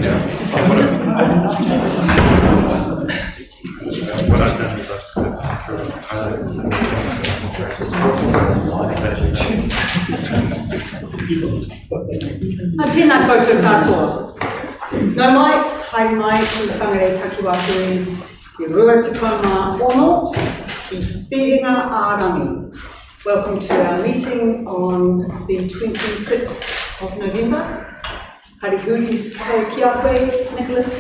What I've done is Tēnā koutou katoa. Nau mai, haere mai ki whangarei takiwātui, I rua tukuna ono, ki whiringa ārangi. Welcome to our meeting on the 26th of November. Haere huri tau ki a koe, Nicholas.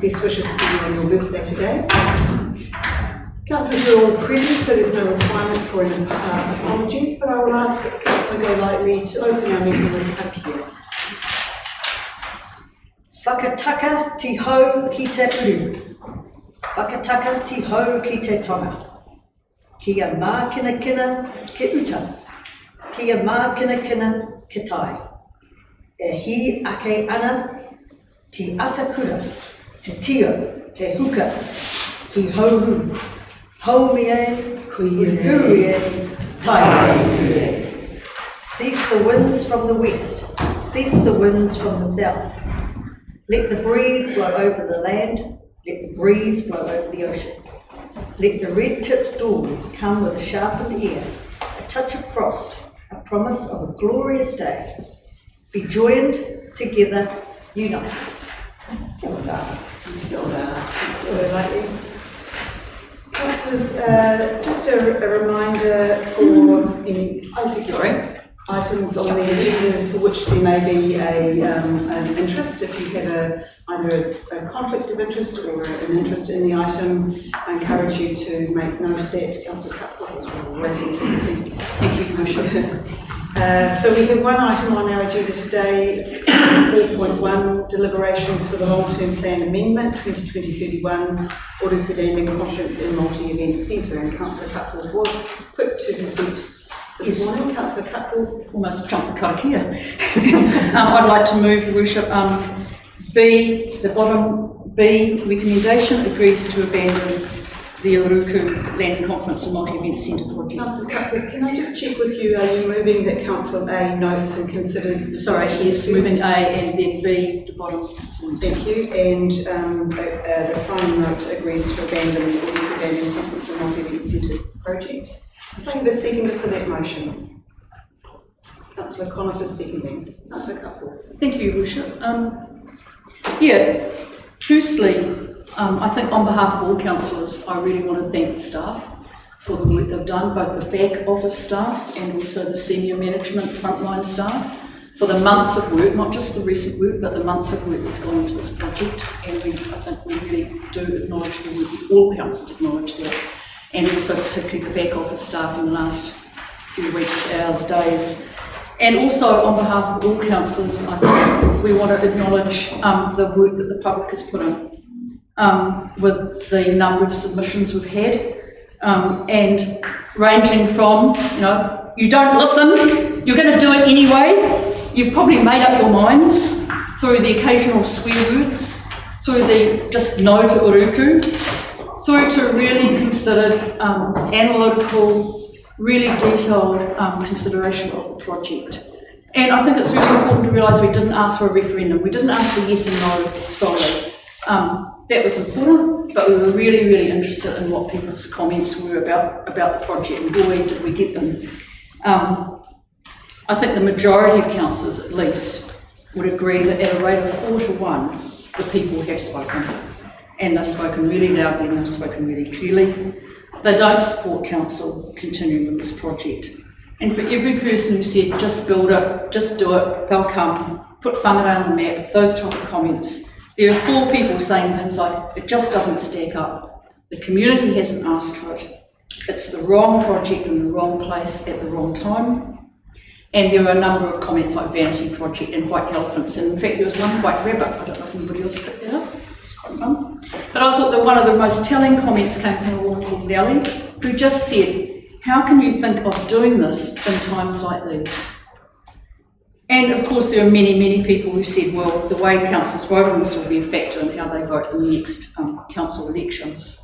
Best wishes for you on your birthday today. Councillors are all present, so there's no requirement for any apologies, but I will ask Councillor Golightly to open our meeting with karakia. Whakataka ti hau ki te uru. Whakataka ti hau ki te tonga. Kia mā kina kina ke uta. Kia mā kina kina ke tai. E hi ake ana ti atakura. He tio, he huka, hi hauhu. Hau mi e, hui hui e, tai e. Cease the winds from the west. Cease the winds from the south. Let the breeze blow over the land, let the breeze blow over the ocean. Let the red-tipped dawn come with a sharpened ear, a touch of frost, a promise of a glorious day. Be joined, together, united. Kia ora. Kia ora. Councillor Golightly. Councillors, just a reminder for any items on the agenda for which there may be an interest. If you have either a conflict of interest or an interest in the item, I encourage you to make note of that. Councillor Cutler is raising to the feet. Thank you, Commissioner. So we have one item on our agenda today, 4.1, deliberations for the long-term plan amendment 2020-31 Oruku Landing Conference and Multi-Event Centre, and Councillor Cutler was quick to her feet this morning. Councillor Cutforth. Almost jumped the karakia. I'd like to move, Your Worship, B, the bottom B, recommendation agrees to abandon the Oruku Landing Conference and Multi-Event Centre project. Councillor Cutforth, can I just check with you, are you moving that Council A notes and considers the... Sorry, yes, moving A and then B, the bottom. Thank you, and the final note agrees to abandon the Oruku Landing Conference and Multi-Event Centre project. I have a seconder for that motion. Councillor Connaught is seconding. Councillor Cutforth. Thank you, Your Worship. Firstly, I think on behalf of all councillors, I really want to thank the staff for the work they've done, both the back office staff and also the senior management frontline staff, for the months of work, not just the recent work, but the months of work that's gone into this project. And I think we really do acknowledge the work, all councillors acknowledge that, and also particularly the back office staff in the last few weeks, hours, days. And also on behalf of all councillors, I think we want to acknowledge the work that the public has put in with the number of submissions we've had, and ranging from, you don't listen, you're going to do it anyway, you've probably made up your minds, through the occasional swear words, through the just no to Oruku, through to really considered, analytical, really detailed consideration of the project. And I think it's really important to realise we didn't ask for a referendum. We didn't ask for yes and no solely. That was important, but we were really, really interested in what people's comments were about the project, and boy, did we get them. I think the majority of councillors, at least, would agree that at a rate of 4 to 1, the people have spoken. And they've spoken really loudly and they've spoken really clearly. They don't support council continuing with this project. And for every person who said, just build it, just do it, they'll come, put whangarei on the map, those type of comments, there are 4 people saying things like, it just doesn't stack up. The community hasn't asked for it. It's the wrong project in the wrong place at the wrong time. And there are a number of comments like vanity project and white elephants. And in fact, there was one white rabbit. I don't know if anybody else picked that up. It's quite fun. But I thought that one of the most telling comments came from a woman called Nellie, who just said, how can you think of doing this in times like these? And of course, there are many, many people who said, well, the way councillors vote on this will be a factor in how they vote in the next council elections.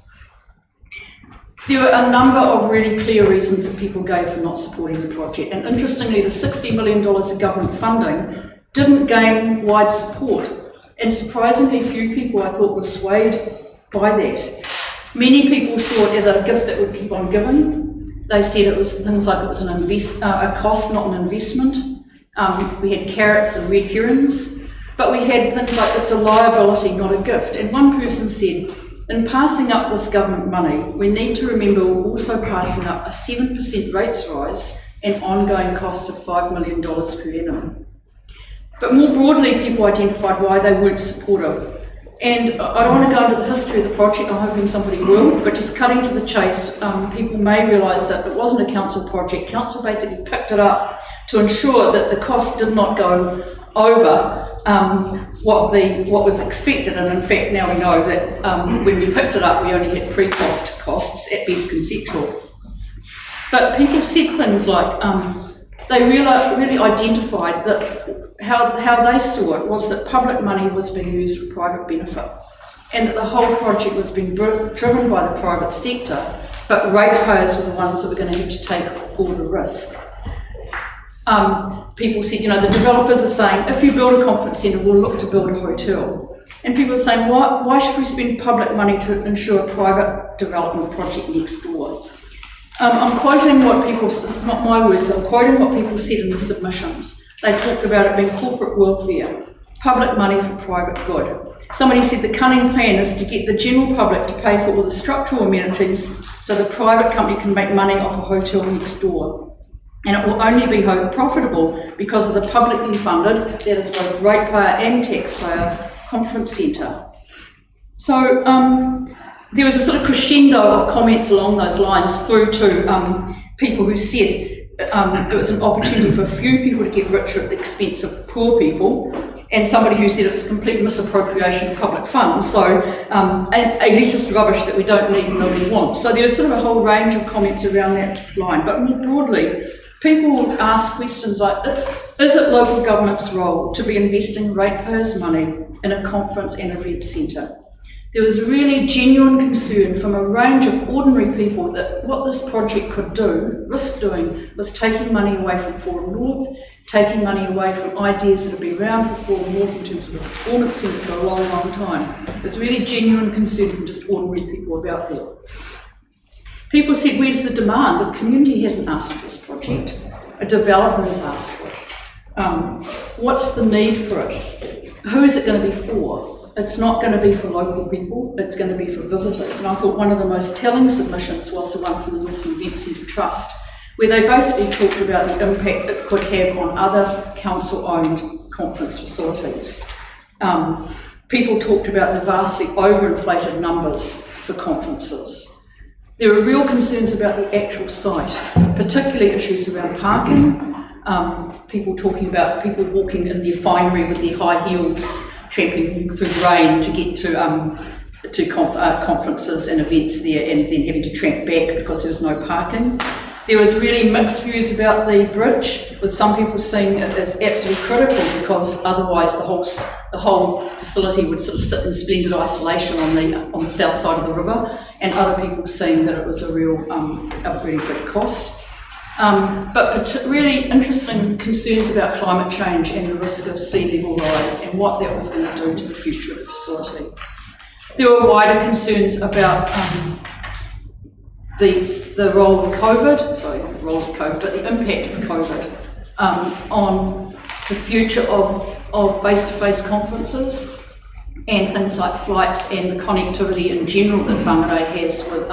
There were a number of really clear reasons that people gave for not supporting the project. And interestingly, the $60 million of government funding didn't gain wide support. And surprisingly few people, I thought, were swayed by that. Many people saw it as a gift that would keep on giving. They said it was things like it was a cost, not an investment. We had carrots and red herrings, but we had things like it's a liability, not a gift. And one person said, in passing up this government money, we need to remember we're also passing up a 7% rates rise and ongoing costs of $5 million per annum. But more broadly, people identified why they weren't supportive. And I don't want to go into the history of the project, I'm hoping somebody will, but just cutting to the chase, people may realise that it wasn't a council project. Council basically picked it up to ensure that the cost did not go over what was expected, and in fact now we know that when we picked it up we only had pre-cost costs, at best conceptual. But people said things like they really identified that how they saw it was that public money was being used for private benefit, and that the whole project was being driven by the private sector, but ratepayers were the ones that were going to have to take all the risk. People said, the developers are saying, if you build a conference centre, we'll look to build a hotel. And people are saying, why should we spend public money to ensure a private development project next door? I'm quoting what people, this is not my words, I'm quoting what people said in the submissions. They talked about it being corporate welfare, public money for private good. Somebody said the cunning plan is to get the general public to pay for all the structural amenities so the private company can make money off a hotel next door. And it will only be profitable because of the publicly funded, that is both ratepayer and taxpayer, conference centre. So there was a sort of crescendo of comments along those lines through to people who said it was an opportunity for a few people to get richer at the expense of poor people, and somebody who said it was complete misappropriation of public funds, so elitist rubbish that we don't need and nobody wants. So there was sort of a whole range of comments around that line, but more broadly, people ask questions like, is it local government's role to be investing ratepayers' money in a conference and event centre? There was really genuine concern from a range of ordinary people that what this project could do, risk doing, was taking money away from Forum North, taking money away from ideas that have been around for Forum North in terms of a performance centre for a long, long time. There's really genuine concern from just ordinary people about that. People said, where's the demand? The community hasn't asked for this project. A developer has asked for it. What's the need for it? Who is it going to be for? It's not going to be for local people, it's going to be for visitors. And I thought one of the most telling submissions was the one from the Northern Event Centre Trust, where they basically talked about the impact it could have on other council-owned conference facilities. People talked about the vastly overinflated numbers for conferences. There are real concerns about the actual site, particularly issues around parking, people talking about people walking in their finery with their high heels, tramping through the rain to get to conferences and events there, and then having to tramp back because there was no parking. There was really mixed views about the bridge, with some people seeing it as absolutely critical because otherwise the whole facility would sort of sit in splendid isolation on the south side of the river, and other people seeing that it was a really big cost. But really interesting concerns about climate change and the risk of sea level rise and what that was going to do to the future of the facility. There were wider concerns about the role of COVID, sorry, not the role of COVID, but the impact of COVID on the future of face-to-face conferences and things like flights and the connectivity in general that Whangarei has with,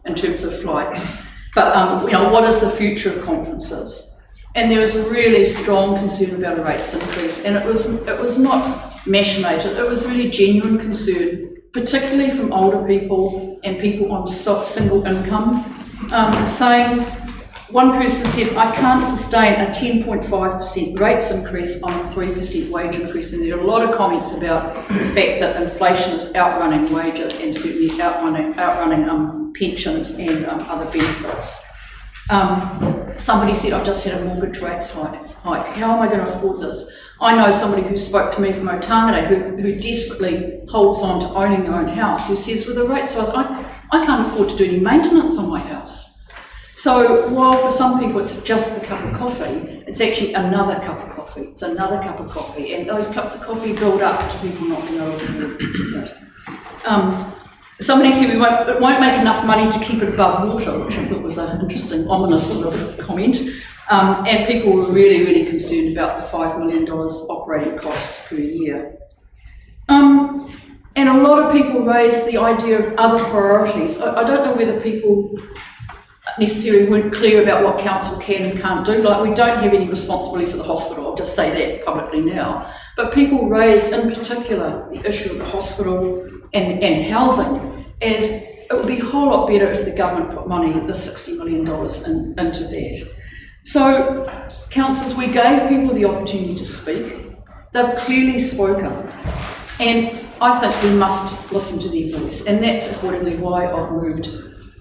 in terms of flights. But what is the future of conferences? And there was a really strong concern about a rates increase, and it was not machinated, it was really genuine concern, particularly from older people and people on single income, saying, one person said, I can't sustain a 10.5% rates increase on a 3% wage increase. And there are a lot of comments about the fact that inflation is outrunning wages and certainly outrunning pensions and other benefits. Somebody said, I've just had a mortgage rates hike. How am I going to afford this? I know somebody who spoke to me from Otago who desperately holds on to owning their own house, who says, with the rates rise, I can't afford to do any maintenance on my house. So while for some people it's just the cup of coffee, It's actually another cup of coffee. It's another cup of coffee, and those cups of coffee build up to people not being able to afford it. Somebody said it won't make enough money to keep it above water, which I thought was an interesting, ominous sort of comment. And people were really, really concerned about the $5 million operating costs per year. And a lot of people raised the idea of other priorities. I don't know whether people necessarily weren't clear about what council can and can't do. Like, we don't have any responsibility for the hospital, I'll just say that publicly now. But people raised in particular the issue of the hospital and housing, as it would be a whole lot better if the government put money, the $60 million into that. So, councillors, we gave people the opportunity to speak. They've clearly spoken. And I think we must listen to their voice. And that's accordingly why I've moved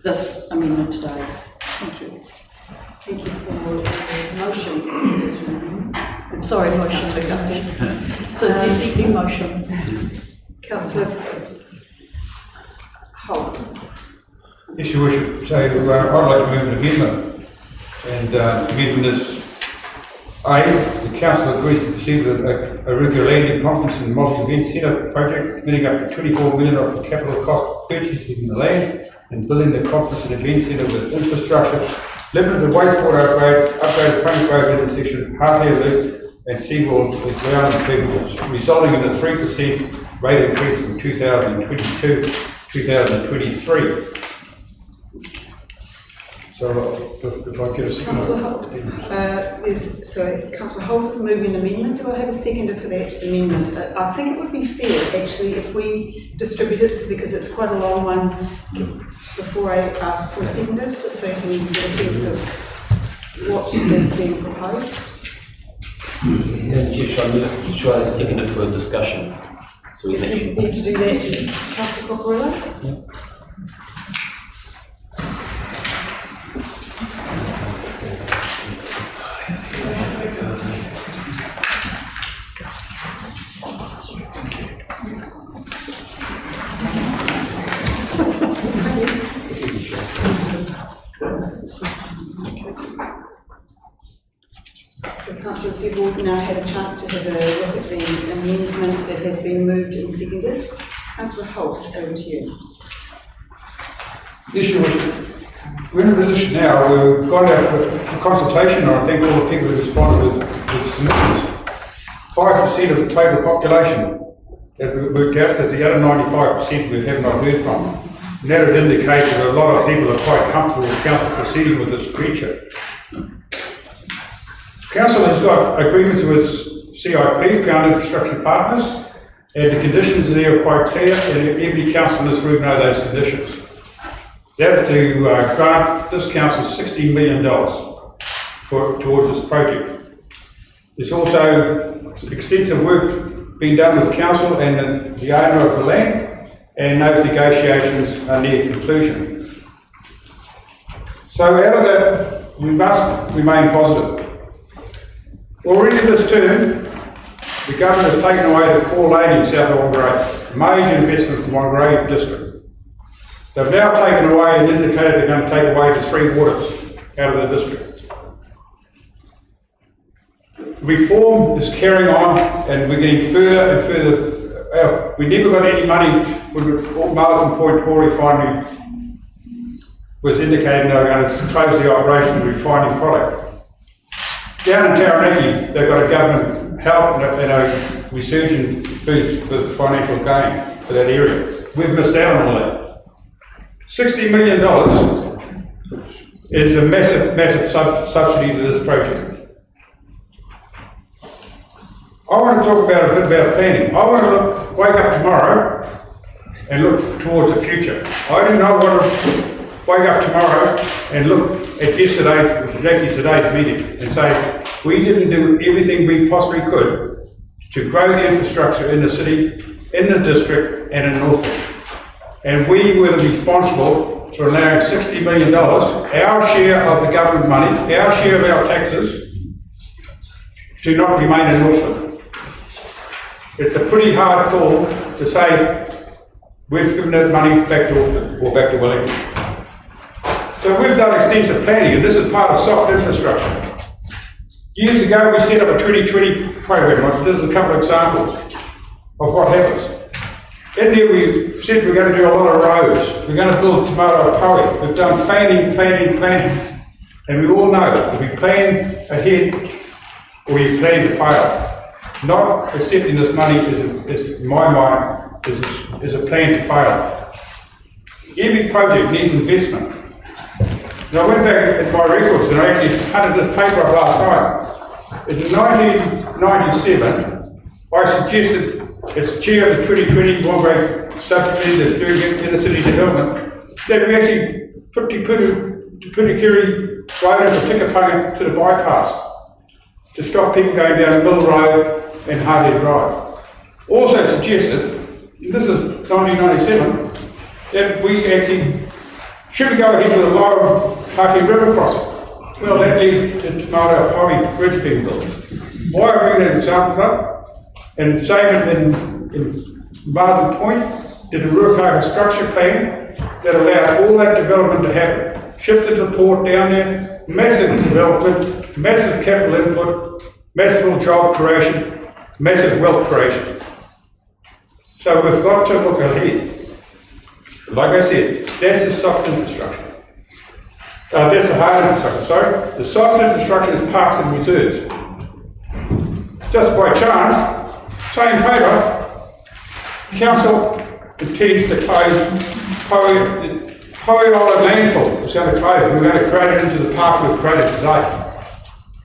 this amendment today. Thank you. Thank you for the motion. Sorry, motion. So the motion. Councillor Holtz. Yes, Your Worship. So I'd like to move an amendment. And the amendment is A, the Council agrees to proceed with a Oruku Landing Conference and Multi-Event Centre project, committing up to $24 million of the capital cost of purchasing the land and building the conference and event centre with infrastructure, limited wastewater upgrade Punk Road intersection, Hartley Loop and Seaboard with ground improvements, resulting in a 3% rate increase from 2022 to 2023. So if I get a second. Councillor Holt, Councillor Holtz is moving an amendment. Do I have a seconder for that amendment? I think it would be fair, actually, if we distribute it, because it's quite a long one, before I ask for a seconder, just so you can get a sense of what is being proposed. I'm try to second it for a discussion. So we If you need to do that, Councillor Cocorella? Yeah. So councillors, you've all now had a chance to have a look at the amendment that has been moved and seconded. Councillor Holtz, over to you. Yes, Your Worship. We're in a position now where we've gone out for consultation, and I think all the people who responded with submissions. 5% of the total population that we worked out, that the other 95% we have not heard from. And that would indicate that a lot of people are quite comfortable with council proceeding with this creature. Council has got agreements with CIP, Ground Infrastructure Partners, and the conditions there are quite clear, and every council in this room knows those conditions. That is to grant this council $16 million towards this project. There's also extensive work being done with the council and the owner of the land, and those negotiations are near conclusion. So out of that, we must remain positive. Already this term, the government has taken away the 4 landings south of Whangarei, major investment from Whangarei district. They've now taken away and indicated they're going to take away the 3 waters out of the district. Reform is carrying on, and we're getting further and further. We never got any money when Marsden Point Core Refinery was indicating they were going to close the operation of the refining product. Down in Taranaki, they've got a government help and a resurgent boost with financial gain for that area. We've missed out on all that. $60 million is a massive, massive subsidy to this project. I want to talk about a bit about planning. I want to wake up tomorrow and look towards the future. I do not want to wake up tomorrow and look at yesterday, which is actually today's meeting, and say, we didn't do everything we possibly could to grow the infrastructure in the city, in the district, and in Northland. And we were responsible for allowing $60 million, our share of the government money, our share of our taxes, to not remain in Northland. It's a pretty hard call to say we've given that money back to Auckland or back to Wellington. So we've done extensive planning, and this is part of soft infrastructure. Years ago, we set up a 2020 program. This is a couple of examples of what happens. In there, we said we're going to do a lot of roads. We're going to build tomato power. We've done planning. And we all know if we plan ahead or we plan to fail. Not accepting this money is in my mind, is a plan to fail. Every project needs investment. And I went back at my records and I actually hunted this paper up last night. In 1997, I suggested, as chair of the 2020 Wombray subcommittee that's doing inner city development, that we actually put Te Putukiri Road and Tikapanga to the bypass to stop people going down Mill Road and Hardhead Drive. Also suggested, and this is 1997, that we actually should go ahead with the lower Haki River crossing. Well, that leads to Tomato Powi Bridge being built. Why I bring that example up? And same in Martin Point, did a Ruakaka structure plan that allowed all that development to happen. Shifted the port down there, massive development, massive capital input, massive job creation, massive wealth creation. So we've got to look ahead. Like I said, that's the soft infrastructure. That's the hard infrastructure, sorry. The soft infrastructure is parks and reserves. Just by chance, same paper, council intends to close Oruku landfill. It's going to close. We're going to create it into the park we've created today.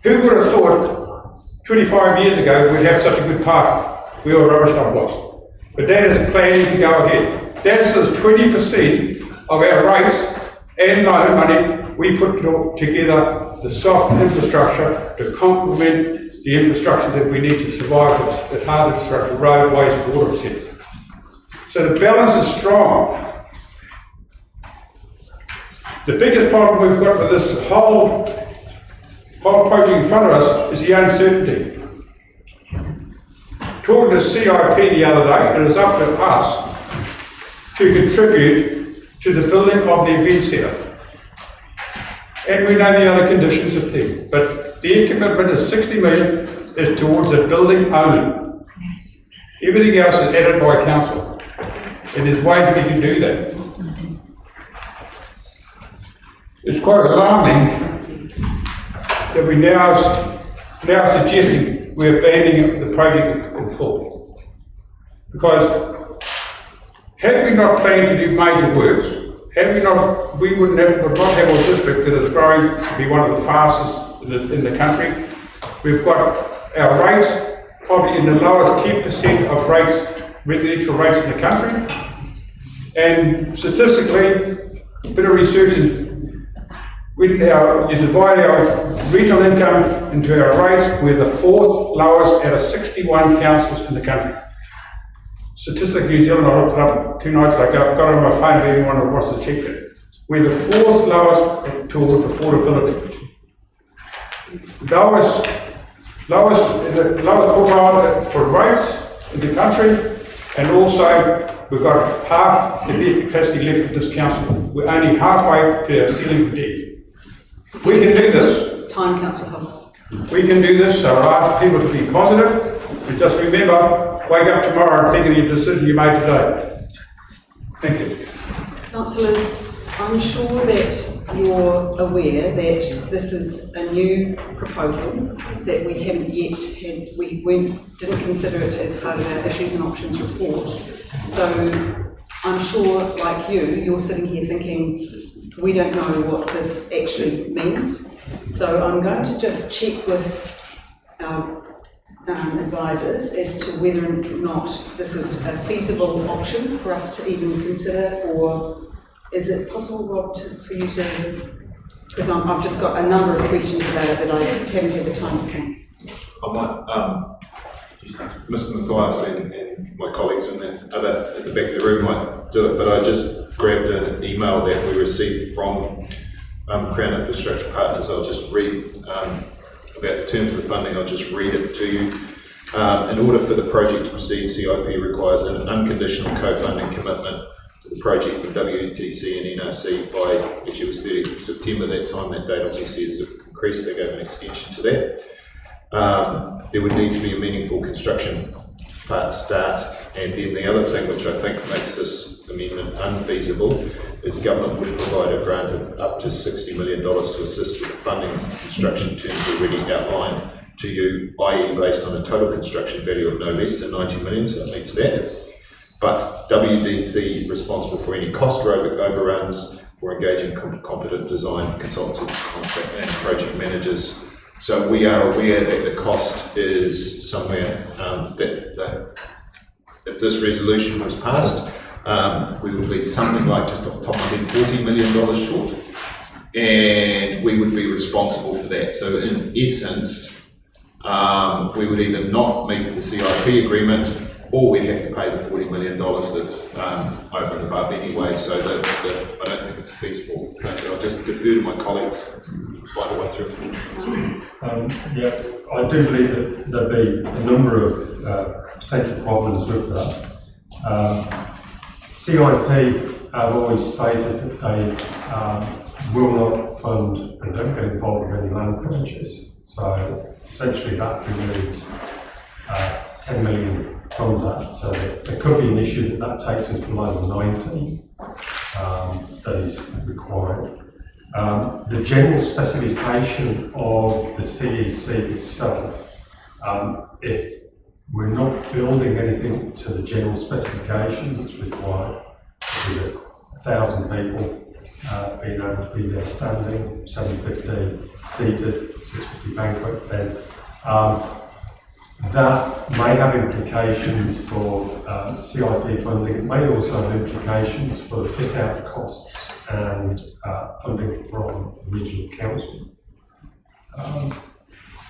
Who would have thought 25 years ago we'd have such a good park? We were rubbish dump blocks. But that is planning to go ahead. That's 20% of our rates and loan money we put together the soft infrastructure to complement the infrastructure that we need to survive the hard infrastructure, roadways, water, etc. So the balance is strong. The biggest problem we've got with this whole project in front of us is the uncertainty. Talking to CIP the other day, it is up to us to contribute to the building of the event centre. And we know the other conditions of things, but their commitment is 60 million is towards the building only. Everything else is added by council. And there's ways we can do that. It's quite alarming that we now suggesting we're abandoning the project in full. Because had we not planned to do major works, we would not have a district that is growing to be one of the fastest in the country. We've got our rates probably in the lowest 10% of residential rates in the country. And statistically, a bit of research, you divide our retail income into our rates, we're the fourth lowest out of 61 councils in the country. Statistics New Zealand, I looked it up 2 nights ago, I've got it on my phone if anyone who wants to check it. We're the fourth lowest towards affordability. Lowest quartile for rates in the country, and also we've got half the debt capacity left of this council. We're only halfway to our ceiling for debt. We can do this. Time, Councillor Holmes. We can do this, so I ask people to be positive, and just remember, wake up tomorrow and think of your decision you made today. Thank you. Councillors, I'm sure that you're aware that this is a new proposal that we haven't yet had, we didn't consider it as part of our issues and options report. So I'm sure, like you're sitting here thinking, we don't know what this actually means. So I'm going to just check with our advisors as to whether or not this is a feasible option for us to even consider, or is it possible, Rob, for you to, because I've just got a number of questions about it that I haven't had the time to think. I might, Mr. Mathias and my colleagues in the other at the back of the room might do it, but I just grabbed an email that we received from Crown Infrastructure Partners. I'll just read about the terms of the funding. I'll just read it to you. In order for the project to proceed, CIP requires an unconditional co-funding commitment to the project from WTC and NRC by, which it was 30th of September. That time, that date obviously is increased. They gave an extension to that. there would need to be a meaningful construction part start. And then the other thing which I think makes this amendment unfeasible is government would provide a grant of up to $60 million to assist with funding construction terms already outlined to you, i.e. based on a total construction value of no less than 90 million, so it meets that. But WDC responsible for any cost overruns for engaging competent design consultants, contract and project managers. So we are aware that the cost is somewhere if this resolution was passed, we would be something like just off the top of my head $40 million short, and we would be responsible for that. So in essence, we would either not meet the CIP agreement, or we'd have to pay the $40 million that's over and above anyway. So I don't think it's feasible. I'll just defer to my colleagues to find a way through. Yeah, I do believe that there'll be a number of potential problems with that. CIP have always stated that they will not fund and don't get involved with any land purchase. So essentially that removes 10 million from that. So there could be an issue that takes us below the 90 that is required. The general specification of the CEC itself, if we're not building anything to the general specification that's required, which is 1,000 people being able to be there standing, 750 seated, 650 banquet bed, that may have implications for CIP funding. It may also have implications for the fit-out costs and funding from the regional council.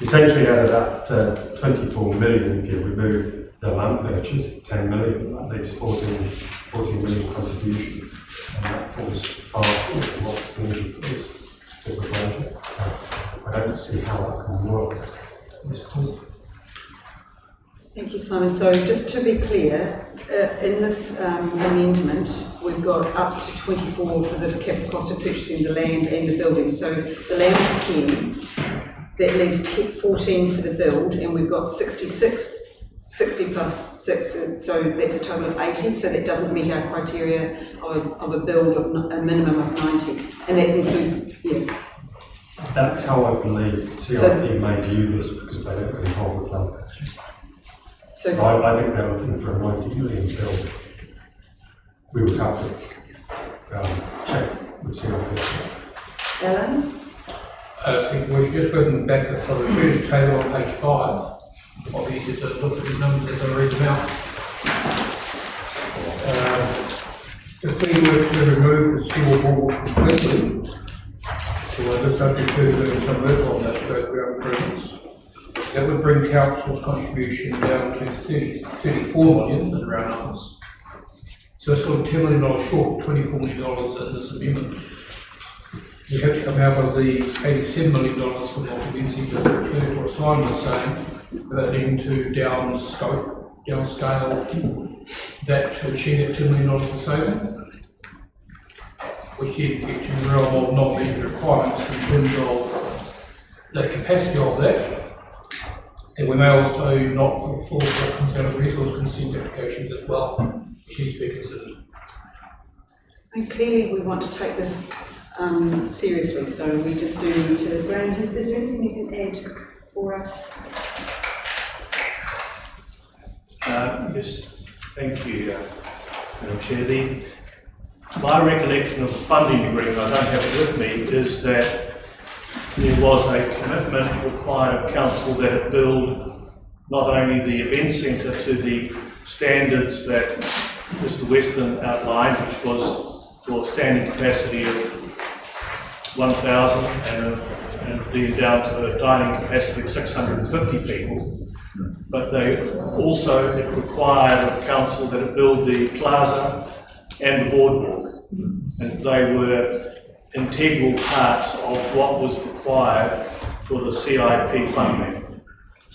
Essentially, out of that 24 million, if you remove the land purchase, 10 million, that leaves 14 million contribution, and that falls far short of what's needed for the project. I don't see how that can work at this point. Thank you, Simon. So just to be clear, in this amendment, we've got up to 24 for the capital cost of purchasing the land and the building. So the land is 10, that leaves 14 for the build, and we've got 66, 60 plus 6, so that's a total of 80, so that doesn't meet our criteria of a build of a minimum of 90, and that includes, yeah. That's how I believe CIP may view this, because they don't get involved with land purchase. So I think they're looking for a 90 million build. We would have to check with CIP. Alan? I think we're just working back for the food table on page 5. Might be easy to look at the numbers as I read them out. If we were to remove the civil board completely, so this does refer to doing some work on that, those ground improvements, that would bring council's contribution down to 34 million in round numbers. So it's sort of $10 million short, $24 million in this amendment. We have to come out of the $87 million from what the NC or Simon was saying, about needing to downscale that to achieve that $2 million of saving, which then gets you in the realm of not meeting requirements in terms of the capacity of that. And we may also not fulfill what comes out of resource consent applications as well, which needs to be considered. And clearly we want to take this seriously, so we just do need to. Graham, is there anything you can add for us? Yes, thank you, Madam Chair. My recollection of the funding agreement, I don't have it with me, is that there was a commitment required of council that it build not only the event centre to the standards that Mr. Weston outlined, which was for standing capacity of 1,000 and then down to a dining capacity of 650 people, but they also, it required of council that it build the plaza and the boardwalk, and they were integral parts of what was required for the CIP funding.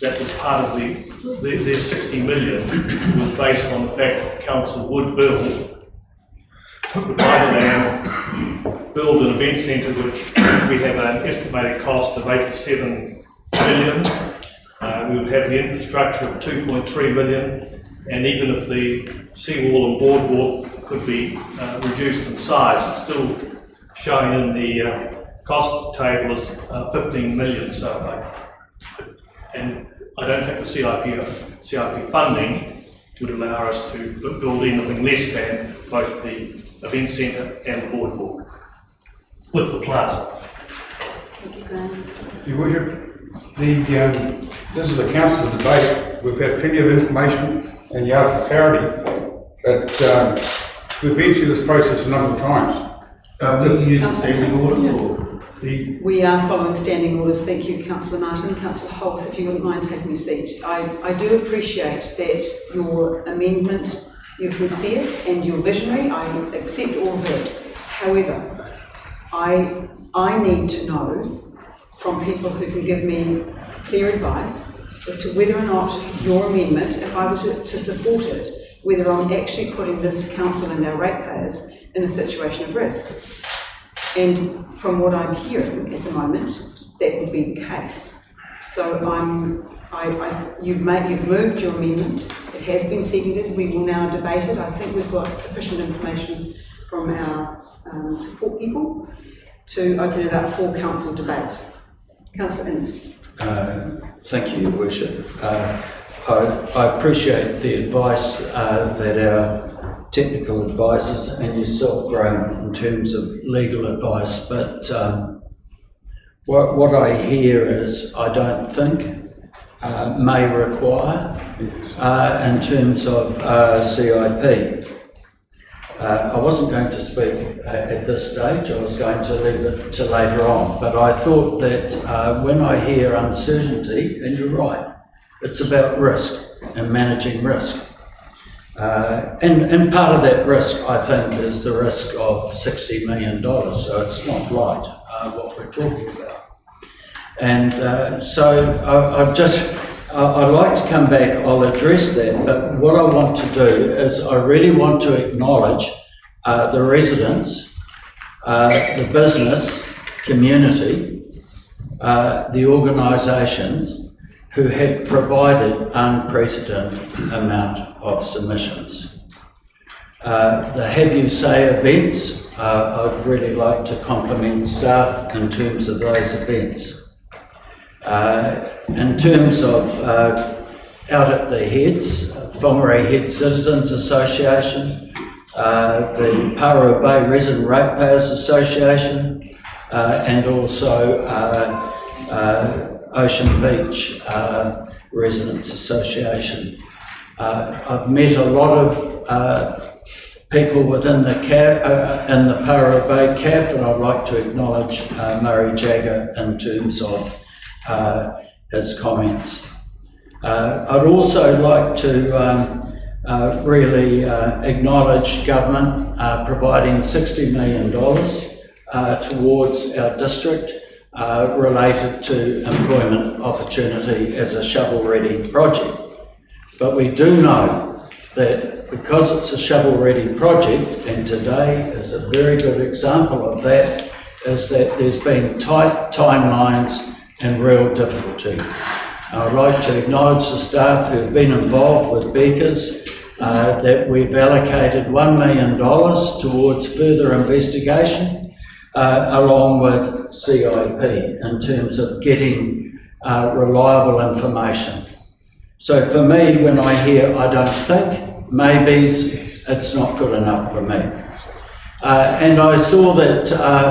That was part of the 60 million was based on the fact that the council would buy the land, build an event centre, which we have an estimated cost of 87 million, We would have the infrastructure of 2.3 million, and even if the seawall and boardwalk could be reduced in size, it's still showing in the cost table as 15 million. And I don't think the CIP funding would allow us to build anything less than both the event centre and the boardwalk with the plaza. Thank you, Graham. Your Worship, this is a council debate. We've had plenty of information and you asked for clarity, but we've been through this process a number of times. Are we using standing orders or? We are following standing orders. Thank you, Councillor Martin. Councillor Holmes, if you wouldn't mind taking your seat. I do appreciate that your amendment, you're sincere and you're visionary. I accept all of that. However, I need to know from people who can give me clear advice as to whether or not your amendment, if I were to support it, whether I'm actually putting this council and our ratepayers in a situation of risk. And from what I'm hearing at the moment, that would be the case. So you've moved your amendment. It has been seconded. We will now debate it. I think we've got sufficient information from our support people to open it up for council debate. Councillor Innes. Thank you, Your Worship. I appreciate the advice that our technical advisors and yourself, Graham, in terms of legal advice, but what I hear is I don't think may require in terms of CIP. I wasn't going to speak at this stage. I was going to leave it to later on, but I thought that when I hear uncertainty, and you're right, it's about risk and managing risk. And part of that risk, I think, is the risk of $60 million, so it's not light what we're talking about. And so I'd like to come back, I'll address that, but what I want to do is I really want to acknowledge the residents, the business community, the organisations who have provided unprecedented amount of submissions. The Have You Say events, I'd really like to compliment staff in terms of those events. In terms of out at the heads, Whangarei Head Citizens Association, the Parua Bay Resident Ratepayers Association, and also Ocean Beach Residents Association. I've met a lot of people within the in the Parua Bay CAF, and I'd like to acknowledge Murray Jagger in terms of his comments. I'd also like to really acknowledge government providing $60 million towards our district related to employment opportunity as a shovel-ready project. But we do know that because it's a shovel-ready project, and today is a very good example of that, is that there's been tight timelines and real difficulty. I'd like to acknowledge the staff who have been involved with Beakers, that we've allocated $1 million towards further investigation, along with CIP in terms of getting reliable information. So for me, when I hear I don't think, maybes, it's not good enough for me. And I saw that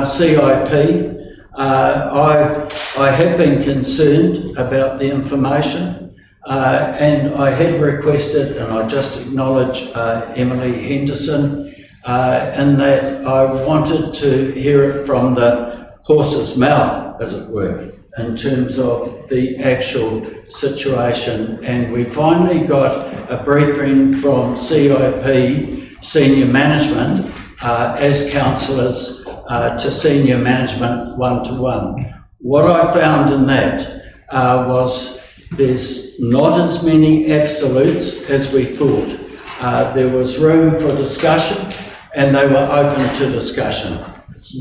CIP, I have been concerned about the information, and I had requested, and I just acknowledge Emily Henderson, in that I wanted to hear it from the horse's mouth, as it were, in terms of the actual situation. And we finally got a briefing from CIP senior management as councillors to senior management one-to-one. What I found in that was there's not as many absolutes as we thought. There was room for discussion, and they were open to discussion.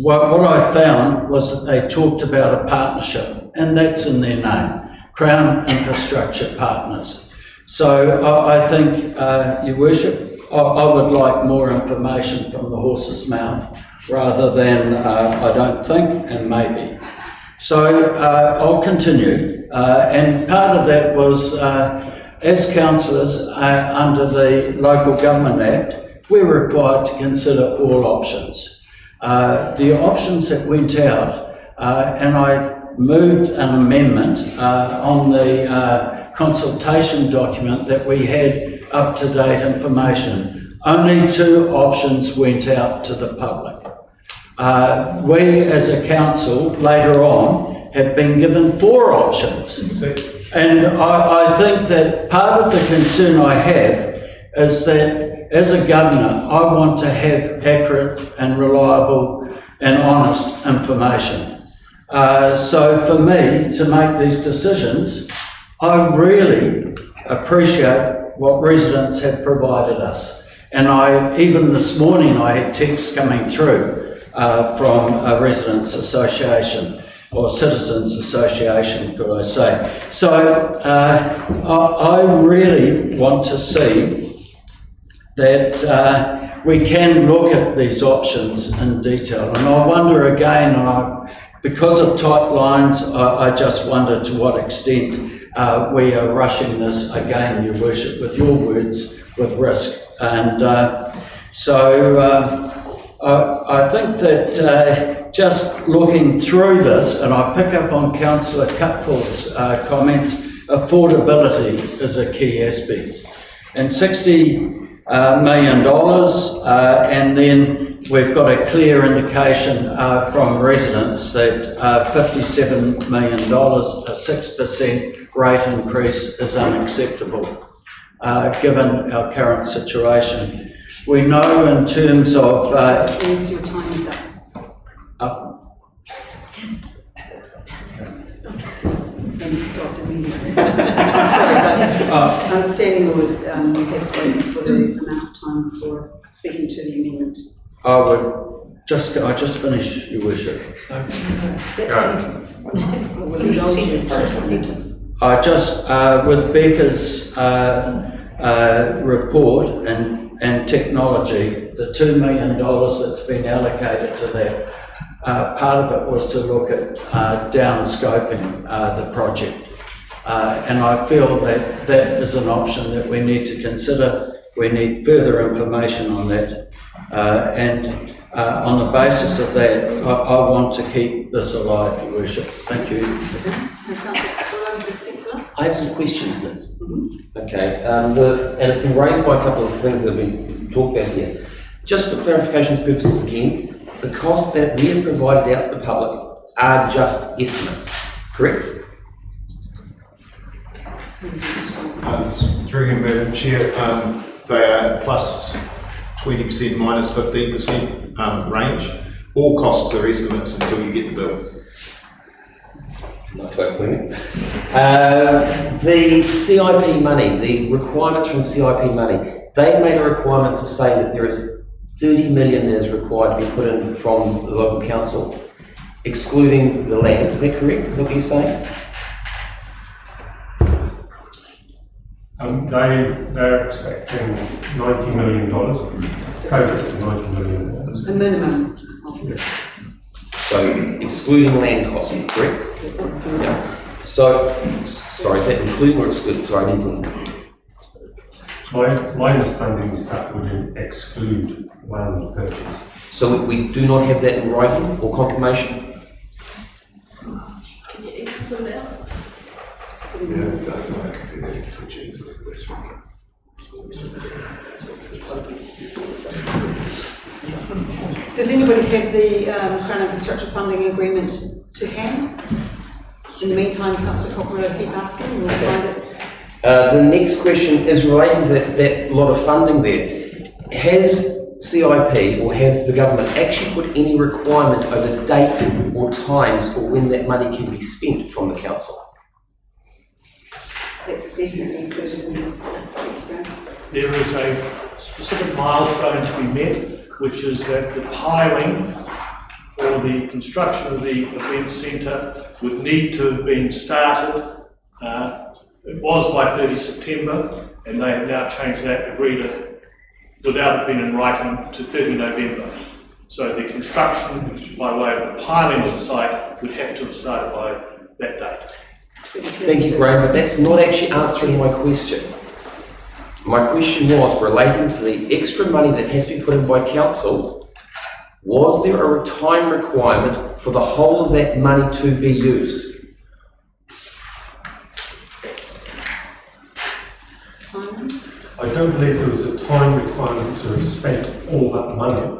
What I found was that they talked about a partnership, and that's in their name. Crown Infrastructure Partners. So I think, Your Worship, I would like more information from the horse's mouth rather than I don't think and maybe. So I'll continue. And part of that was, as councillors under the Local Government Act, we're required to consider all options. The options that went out, and I moved an amendment on the consultation document that we had up-to-date information. Only 2 options went out to the public. We as a council later on have been given 4 options. And I think that part of the concern I have is that as a governor, I want to have accurate and reliable and honest information. So for me to make these decisions, I really appreciate what residents have provided us. And even this morning, I had texts coming through from a residents association or citizens association, could I say. So I really want to see that we can look at these options in detail. And I wonder again, because of tight lines, I just wonder to what extent we are rushing this again, Your Worship, with your words, with risk. And so I think that just looking through this, and I pick up on Councillor Cutfall's comments, affordability is a key aspect. And $60 million, and then we've got a clear indication from residents that $57 million, a 6% rate increase is unacceptable, given our current situation. We know in terms of... Yes, your time is up. Then you stopped immediately. I'm sorry, but understanding was you have spoken for the amount of time for speaking to the amendment. I just finished, Your Worship. I just, with Becca's report and technology, the $2 million that's been allocated to that, part of it was to look at down-scoping the project. And I feel that that is an option that we need to consider. We need further information on that. And on the basis of that, I want to keep this alive, Your Worship. Thank you. I have some questions, please. Okay, and it's been raised by a couple of things that have been talked about here. Just for clarification purposes again, the costs that we have provided out to the public are just estimates, correct? Through you, Madam Chair, they are plus 20%, minus 15% range. All costs are estimates until you get the bill. Nice way of putting it. The CIP money, the requirements from CIP money, they made a requirement to say that there is 30 million that is required to be put in from the local council, excluding the land. Is that correct? Is that what you're saying? They're expecting $90 million, project to $90 million. A minimum. So excluding land costs, correct? Yeah. So, sorry, is that including or excluding? Sorry, I need to... My understanding is that would exclude land purchase. So we do not have that in writing or confirmation? Can you confirm that? Does anybody have the Crown Infrastructure Funding Agreement to hand? In the meantime, Councillor Cochran will keep asking, we'll find it. The next question is relating to that lot of funding there. Has CIP or has the government actually put any requirement over date or times for when that money can be spent from the council? That's definitely included in the There is a specific milestone to be met, which is that the piling or the construction of the event centre would need to have been started It was by 30 September, and they have now changed that, agreed it, without it being in writing, to 30 November. So the construction by way of the piling of the site would have to have started by that date. Thank you, Graham, but that's not actually answering my question. My question was relating to the extra money that has to be put in by council. Was there a time requirement for the whole of that money to be used? I don't believe there was a time requirement to have spent all that money,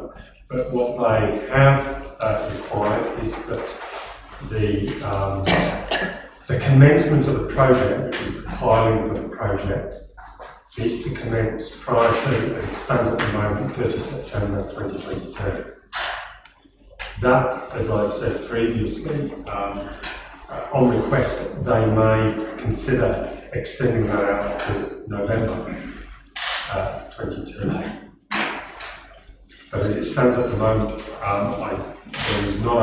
but what they have required is that the commencement of the project, which is the piling of the project, needs to commence prior to, as it stands at the moment, 30 September 2022. That, as I've said previously, on request, they may consider extending that out to November 22. But as it stands at the moment, there is not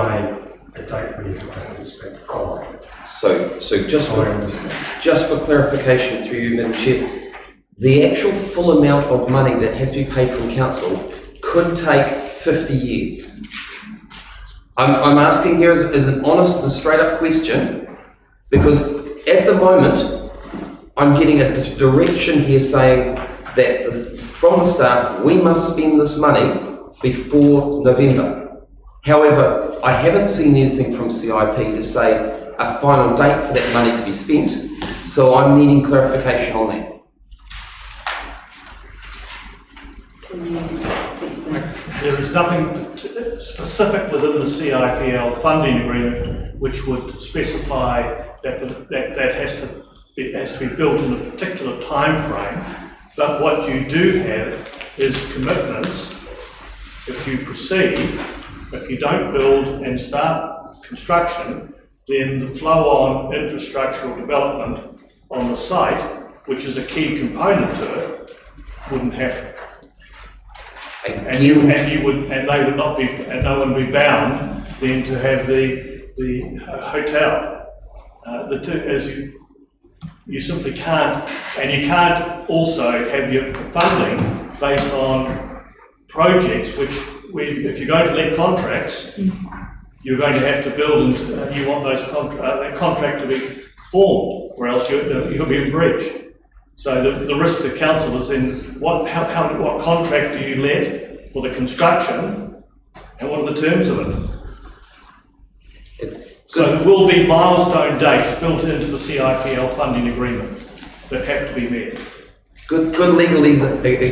a date where you have to spend prior. So just I understand. just for clarification through you, Madam Chair, the actual full amount of money that has to be paid from council could take 50 years. I'm asking here as an honest and straight up question, because at the moment, I'm getting a direction here saying that from the staff, we must spend this money before November. However, I haven't seen anything from CIP to say a final date for that money to be spent, so I'm needing clarification on that. There is nothing specific within the CIPL funding agreement which would specify that that has to be built in a particular time frame. But what you do have is commitments. If you proceed, if you don't build and start construction, then the flow-on infrastructural development on the site, which is a key component to it, wouldn't happen. And they would not be, and no one would be bound then to have the hotel. The two, as you simply can't, and you can't also have your funding based on projects which, if you're going to let contracts, you're going to have to build, and you want those that contract to be performed, or else you'll be in breach. So the risk to the council is in what contract do you let for the construction, and what are the terms of it? So there will be milestone dates built into the CIPL funding agreement that have to be met. Good legalese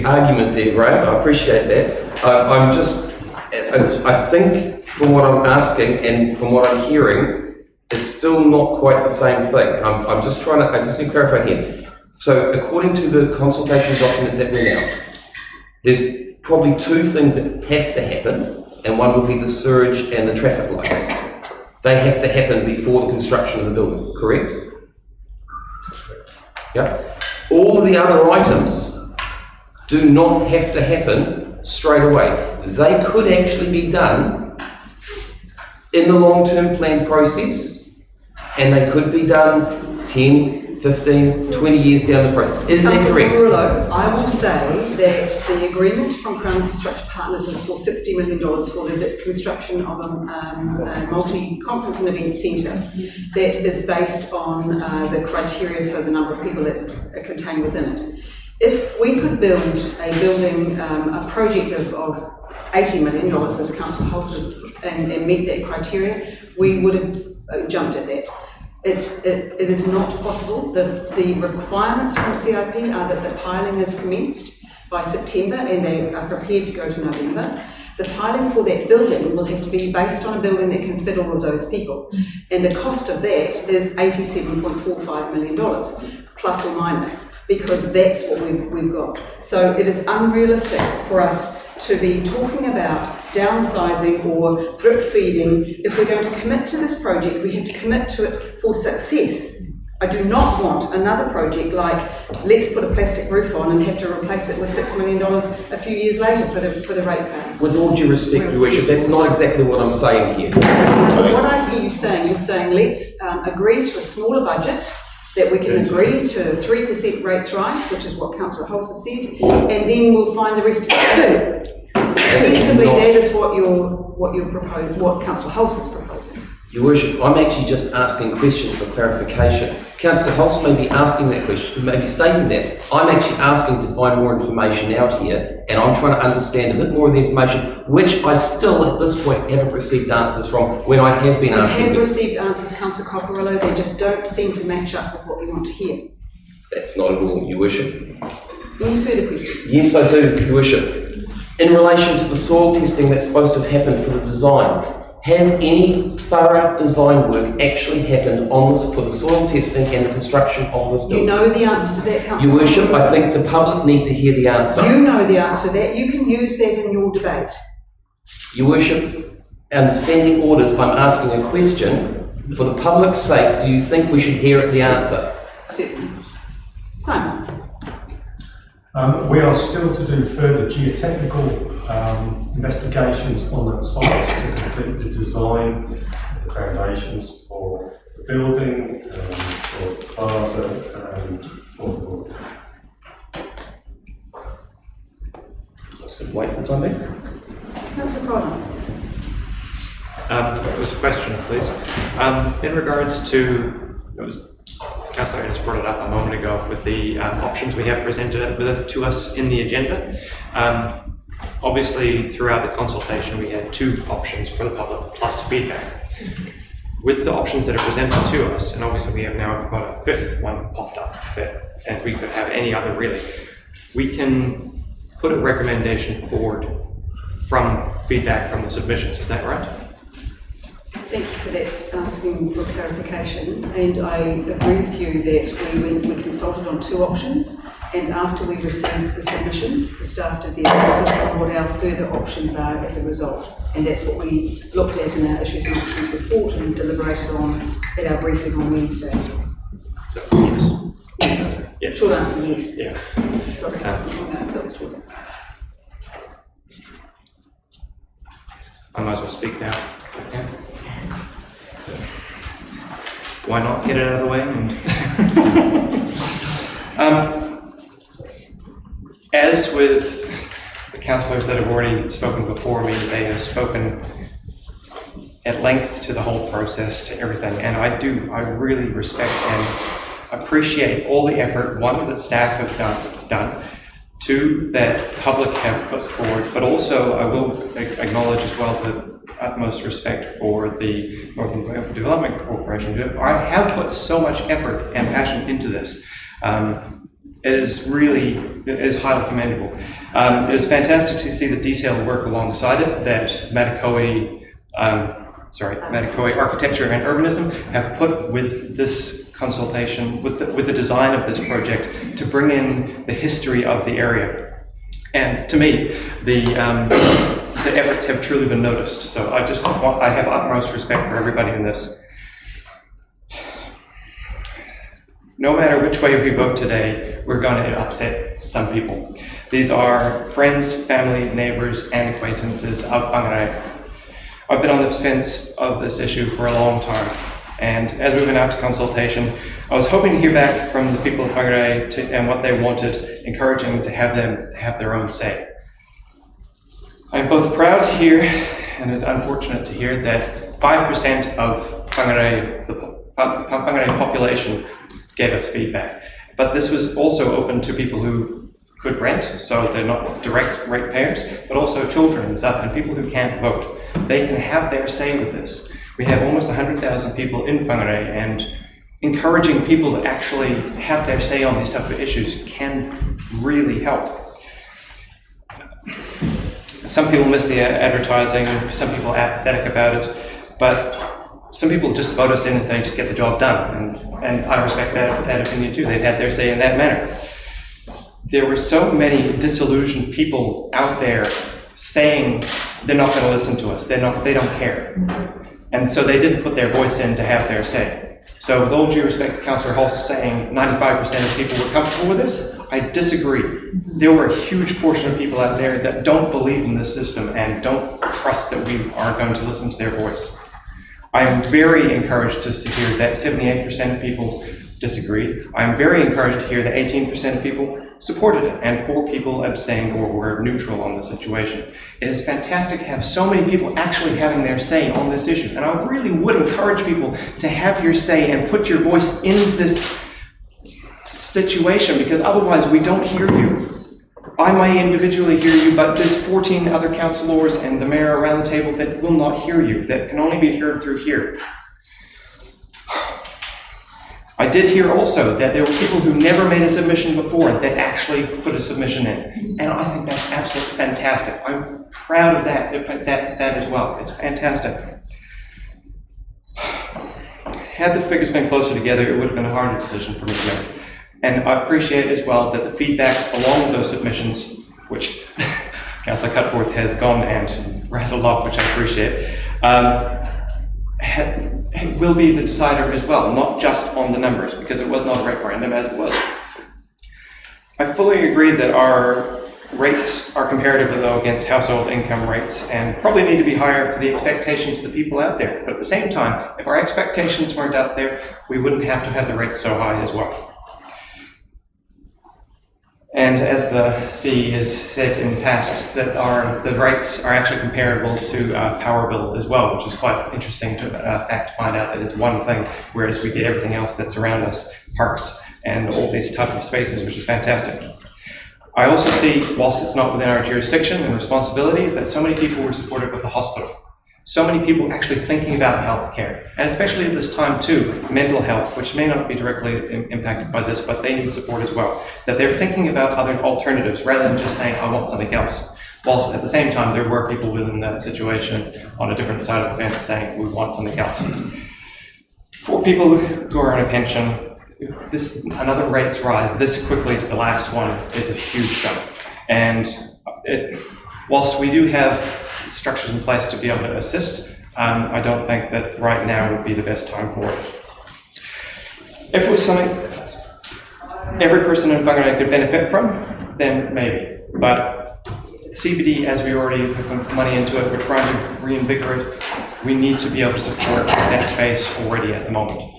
argument there, Graham. I appreciate that. I think from what I'm asking and from what I'm hearing, is still not quite the same thing. I just need to clarify here. So according to the consultation document that went out, there's probably two things that have to happen, and one would be the surge and the traffic lights. They have to happen before the construction of the building, correct? Yep. All of the other items do not have to happen straight away. They could actually be done in the long-term plan process, and they could be done 10, 15, 20 years down the process. Is that correct? Murillo, I will say that the agreement from Crown Infrastructure Partners is for $60 million for the construction of a multi-conference and event centre that is based on the criteria for the number of people that are contained within it. If we could build a building, a project of $80 million as council holds and meet that criteria, we would have jumped at that. It is not possible. The requirements from CIP are that the piling is commenced by September and they are prepared to go to November. The piling for that building will have to be based on a building that can fit all of those people. And the cost of that is $87.45 million, plus or minus, because that's what we've got. So it is unrealistic for us to be talking about downsizing or drip feeding. If we're going to commit to this project, we have to commit to it for success. I do not want another project like, let's put a plastic roof on and have to replace it with $6 million a few years later for the ratepayers. With all due respect, Your Worship, that's not exactly what I'm saying here. What I hear you saying, you're saying let's agree to a smaller budget that we can agree to 3% rates rise, which is what Councillor Hulse has said, and then we'll find the rest of it. Ostensibly, that is what you're proposing, what Councillor Hulse is proposing. Your Worship, I'm actually just asking questions for clarification. Councillor Hulse may be asking that question, may be stating that. I'm actually asking to find more information out here, and I'm trying to understand a bit more of the information, which I still, at this point, haven't received answers from when I have been asking. We have received answers, Councillor Cockerello, they just don't seem to match up with what we want to hear. That's not at all, Your Worship. Any further questions? Yes, I do, Your Worship. In relation to the soil testing that's supposed to have happened for the design, has any thorough design work actually happened on this for the soil testing and the construction of this building? You know the answer to that, Councillor. Your Worship, I think the public need to hear the answer. You know the answer to that. You can use that in your debate. Your Worship, understanding orders, I'm asking a question. For the public's sake, do you think we should hear the answer? Certainly. Simon. We are still to do further geotechnical investigations on that site to complete the design, the foundations for the building, for the plaza, and for the building. So wait for the time being. Councillor Crowley. It was a question, please. In regards to, Councillor just brought it up a moment ago with the options we have presented to us in the agenda. Obviously, throughout the consultation, we had 2 options for the public plus feedback. With the options that are presented to us, and obviously we have now got a 5th one popped up, and we could have any other really, we can put a recommendation forward from feedback from the submissions. Is that right? Thank you for that, asking for clarification, and I agree with you that we consulted on 2 options, and after we received the submissions, the staff did the analysis on what our further options are as a result, and that's what we looked at in our issues and options report and deliberated on at our briefing on Wednesday. So, yes. Yes. Yeah. Short answer, yes. Yeah. Sorry, long answer. I might as well speak now. Okay. Why not get it out of the way? As with the councillors that have already spoken before me, they have spoken at length to the whole process, to everything, and I really respect and appreciate all the effort, 1, that staff have done, 2, that public have put forward, but also I will acknowledge as well the utmost respect for the Northern Development Corporation. I have put so much effort and passion into this. It is highly commendable. It is fantastic to see the detailed work alongside it that Matakoi Architecture and Urbanism have put with this consultation, with the design of this project, to bring in the history of the area. And to me, the efforts have truly been noticed. So I have utmost respect for everybody in this. No matter which way we vote today, we're going to upset some people. These are friends, family, neighbors, and acquaintances of Whangarei. I've been on the fence of this issue for a long time, and as we went out to consultation, I was hoping to hear back from the people of Whangarei and what they wanted, encouraging to have them have their own say. I'm both proud to hear and unfortunate to hear that 5% of Whangarei, the Whangarei population, gave us feedback. But this was also open to people who could rent, so they're not direct ratepayers, but also children and stuff, and people who can't vote. They can have their say with this. We have almost 100,000 people in Whangarei, and encouraging people to actually have their say on these type of issues can really help. Some people miss the advertising, some people are apathetic about it, but some people just vote us in and say, just get the job done. And I respect that opinion too. They've had their say in that manner. There were so many disillusioned people out there saying they're not going to listen to us. They don't care. And so they didn't put their voice in to have their say. So with all due respect to Councillor Hulse saying 95% of people were comfortable with this, I disagree. There were a huge portion of people out there that don't believe in this system and don't trust that we are going to listen to their voice. I am very encouraged to hear that 78% of people disagreed. I'm very encouraged to hear that 18% of people supported it and 4 people abstained or were neutral on the situation. It is fantastic to have so many people actually having their say on this issue, and I really would encourage people to have your say and put your voice in this situation, because otherwise we don't hear you. I might individually hear you, but there's 14 other councillors and the mayor around the table that will not hear you, that can only be heard through here. I did hear also that there were people who never made a submission before that actually put a submission in, and I think that's absolutely fantastic. I'm proud of that as well. It's fantastic. Had the figures been closer together, it would have been a harder decision for me to make. And I appreciate as well that the feedback along with those submissions, which Councillor Cutforth has gone and rattled off, which I appreciate, will be the decider as well, not just on the numbers, because it was not a referendum as it was. I fully agree that our rates are comparatively low against household income rates and probably need to be higher for the expectations of the people out there. But at the same time, if our expectations weren't out there, we wouldn't have to have the rates so high as well. And as the CE has said in the past, that the rates are actually comparable to power bill as well, which is quite interesting to find out that it's one thing, whereas we get everything else that's around us, parks and all these type of spaces, which is fantastic. I also see, whilst it's not within our jurisdiction and responsibility, that so many people were supportive of the hospital. So many people actually thinking about healthcare, and especially at this time too, mental health, which may not be directly impacted by this, but they need support as well. That they're thinking about other alternatives rather than just saying, I want something else. Whilst at the same time, there were people within that situation on a different side of the fence saying, we want something else. For people who are on a pension, another rates rise this quickly to the last one is a huge jump. And whilst we do have structures in place to be able to assist, I don't think that right now would be the best time for it. If it was something every person in Whangarei could benefit from, then maybe. But CBD, as we already have put money into it, we're trying to reinvigorate. We need to be able to support that space already at the moment.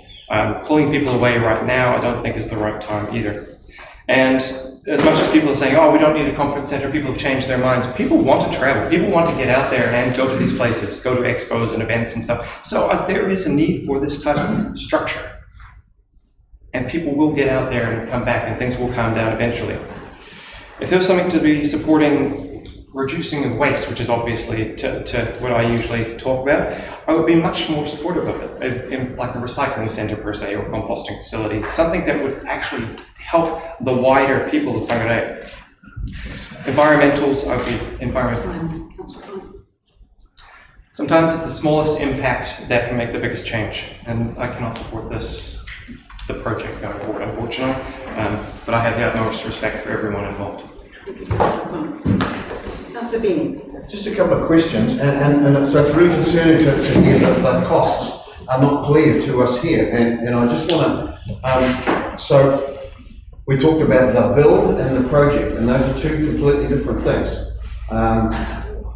Pulling people away right now, I don't think is the right time either. And as much as people are saying, oh, we don't need a conference center, people have changed their minds. People want to travel. People want to get out there and go to these places, go to expos and events and stuff. So there is a need for this type of structure. And people will get out there and come back and things will calm down eventually. If there was something to be supporting reducing of waste, which is obviously to what I usually talk about, I would be much more supportive of it, in like a recycling center per se, or a composting facility, something that would actually help the wider people of Whangarei. Environmentals, I would be environmental. Sometimes it's the smallest impact that can make the biggest change, and I cannot support the project going forward, unfortunately, but I have the utmost respect for everyone involved. Councillor Bean. Just a couple of questions, and so it's really concerning to hear that the costs are not clear to us here, and I just want to, so we talked about the build and the project, and those are two completely different things. And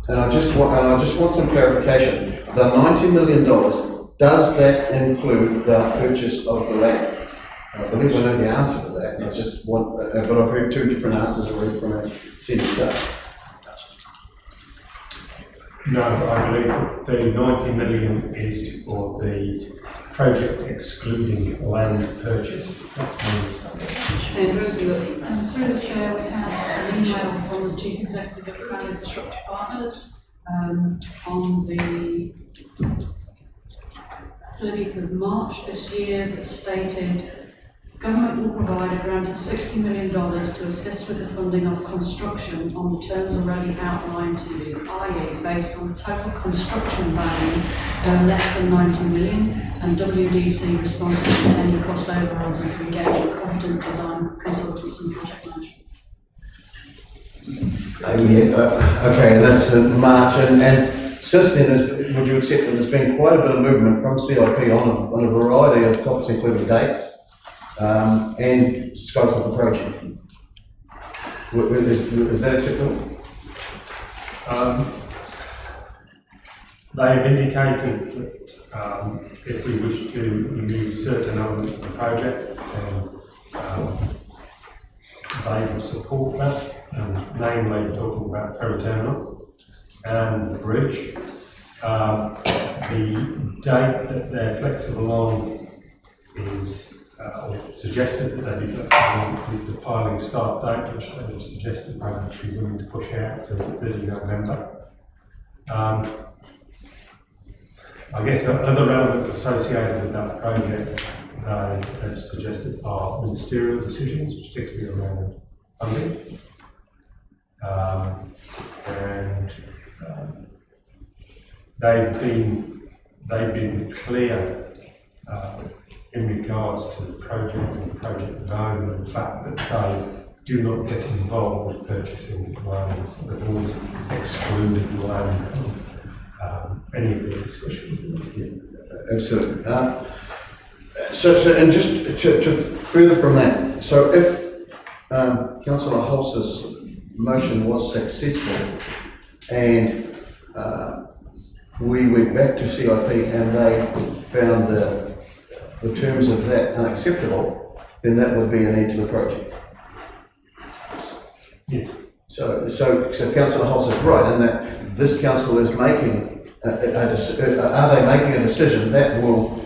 I just want some clarification. The $90 million, does that include the purchase of the land? I believe I know the answer to that. I just want, but I've heard two different answers already from a city staff. No, I believe that the 90 million is for the project excluding land purchase. That's my understanding. Sandra, Through the chair, we had an email from the Chief Executive of Crown Infrastructure Partners on the 30th of March this year that stated government will provide a grant of $60 million to assist with the funding of construction on the terms already outlined to you, i.e. based on the total construction value less than 90 million and WDC responsible for any cost overruns and to engage in competent design consultants and project management. Okay, and that's in March, and since then, would you accept that there's been quite a bit of movement from CIP on a variety of topics, including dates and scope of the project? Is that acceptable? They have indicated that if we wish to remove certain elements of the project, then they will support that, and namely talking about ferry terminal and the bridge. The date that they're flexible on is, or suggested that they be flexible on, is the piling start date, which they have suggested they're actually willing to push out to 30 November. I guess other elements associated with that project they have suggested are ministerial decisions, particularly around funding. They've been clear in regards to the project and the project loan, and the fact that they do not get involved with purchasing loans. They've always excluded loan from any of the discussions here. Absolutely. And just to further from that, so if Councillor Holz's motion was successful and we went back to CIP and they found the terms of that unacceptable, then that would be an end to the project. Yeah. So Councillor Holz is right in that this council is making are they making a decision that will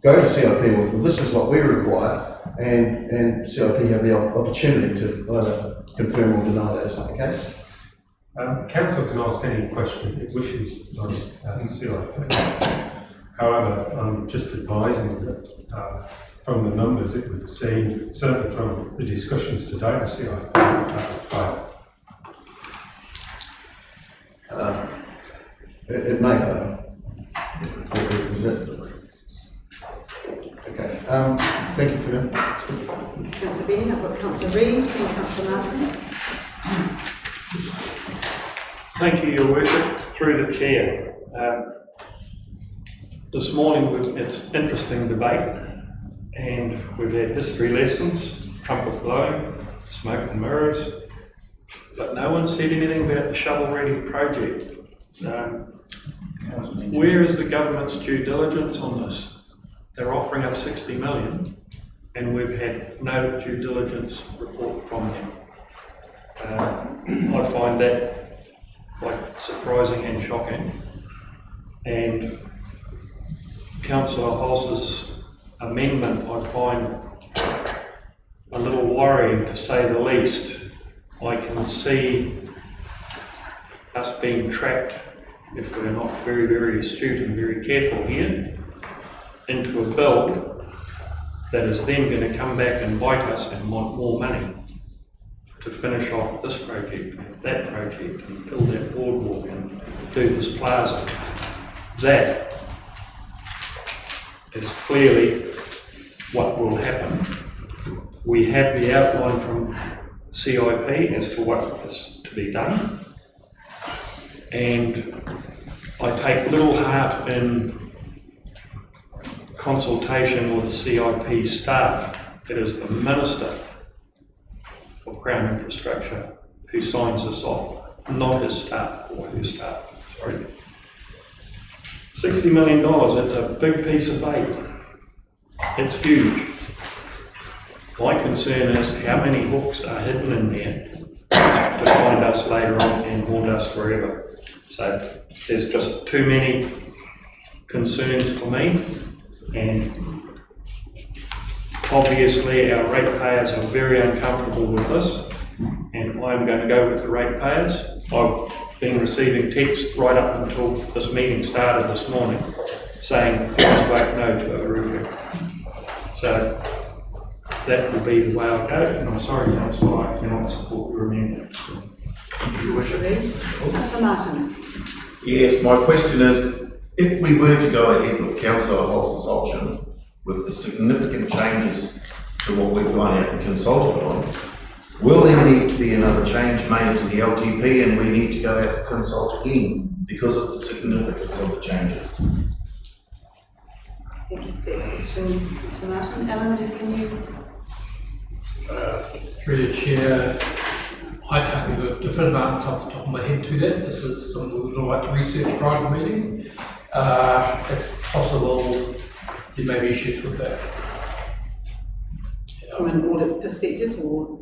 go to CIP with, well, this is what we require, and CIP have the opportunity to either confirm or deny that. Is that the case? Council can ask any question it wishes on CIP. However, I'm just advising that from the numbers it would seem, certainly from the discussions today, the CIP would fail. It may fail. Is it? Okay. Thank you for that. Councillor Beanie, I've got Councillor Reid and Councillor Martin. Thank you, Your Worship. Through the Chair. This morning it's interesting debate, and we've had history lessons, trumpet blowing, smoke and mirrors, but no one said anything about the shovel-ready project. Where is the government's due diligence on this? They're offering up 60 million, and we've had no due diligence report from them. I find that quite surprising and shocking. And Councillor Holz's amendment I find a little worrying, to say the least. I can see us being trapped, if we're not very, very astute and very careful here, into a bill that is then going to come back and bite us and want more money to finish off this project and that project and build that boardwalk and do this plaza. That is clearly what will happen. We have the outline from CIP as to what is to be done, and I take little heart in consultation with CIP staff. It is the Minister of Crown Infrastructure who signs this off, not his staff or her staff, sorry. $60 million, it's a big piece of bait. It's huge. My concern is how many hooks are hidden in there to find us later on and haunt us forever. So there's just too many concerns for me, and obviously our ratepayers are very uncomfortable with this, and I'm going to go with the ratepayers. I've been receiving texts right up until this meeting started this morning saying please vote no to Oruku. So that will be the way I'll go, and I'm sorry, Councillor, I cannot support your amendment. Your Worship. Councillor Martin. Yes, my question is, if we were to go ahead with Councillor Holz's option, with the significant changes to what we've gone out and consulted on, will there need to be another change made to the LTP and we need to go out and consult again because of the significance of the changes? Thank you for your question, Councillor Martin. Alan, can you? Through the Chair, I can't give a definitive answer off the top of my head to that. This is something we would like to research prior to the meeting. it's possible there may be issues with that. From an audit perspective, or?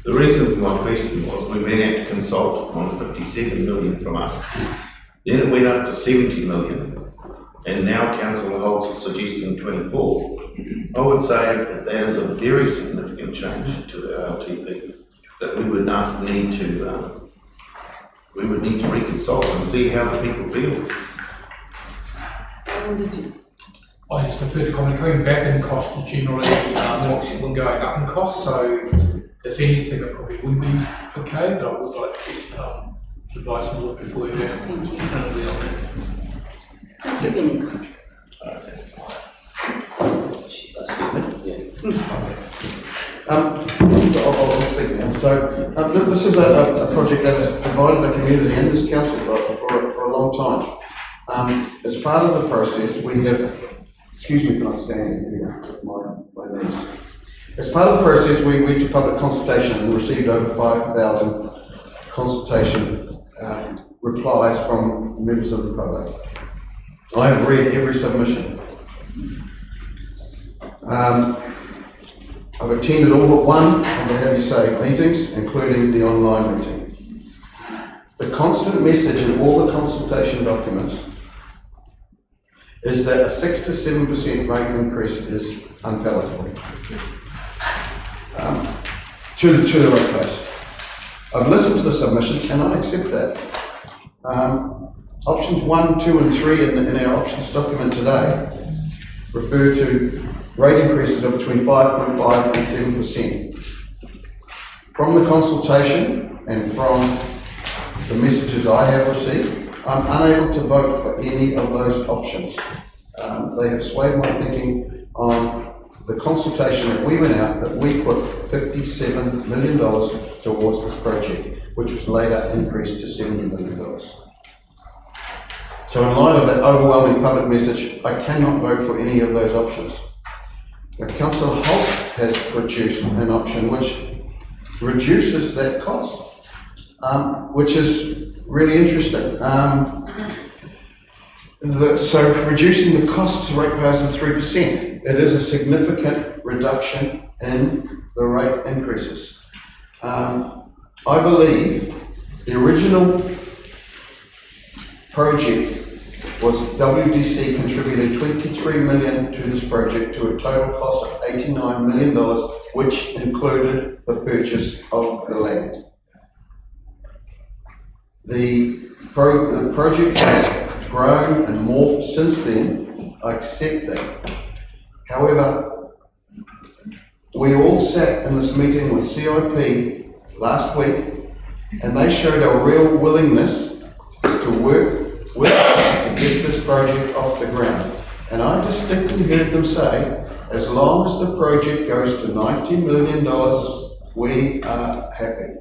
The reason for my question was we went out to consult on 57 million from us. Then it went up to 70 million, and now Councillor Holtz is suggesting 24. I would say that is a very significant change to the LTP, that we would not need to reconsult and see how the people feel. Did you? I just defer to comment, coming back in cost is generally more than going up in cost, so if anything, it probably would be okay, but I would like to get advice a little bit before we go. Thank you. Definitely on that. Councillor Benny. So I'll speak now. So this is a project that has divided the community and this council for a long time. As part of the process, we have, excuse me for not standing here with my knees. As part of the process, we went to public consultation and received over 5,000 consultation replies from members of the public. I have read every submission. I've attended all but one of the Have You Say meetings, including the online meeting. The constant message in all the consultation documents is that a 6 to 7% rate increase is unpalatable to the rate base. I've listened to the submissions and I accept that. Options 1, 2 and 3 in our options document today refer to rate increases of between 5.5 and 7%. From the consultation and from the messages I have received, I'm unable to vote for any of those options. They have swayed my thinking on the consultation that we went out, that we put $57 million towards this project, which was later increased to $70 million. So in light of that overwhelming public message, I cannot vote for any of those options. Now, Councillor Holt has produced an option which reduces that cost, which is really interesting. So reducing the cost to ratepayers of 3%, it is a significant reduction in the rate increases. I believe the original project was WDC contributed 23 million to this project to a total cost of $89 million, which included the purchase of the land. The project has grown and morphed since then. I accept that. However, we all sat in this meeting with CIP last week, and they showed a real willingness to work with us to get this project off the ground. And I distinctly heard them say, as long as the project goes to $90 million, we are happy.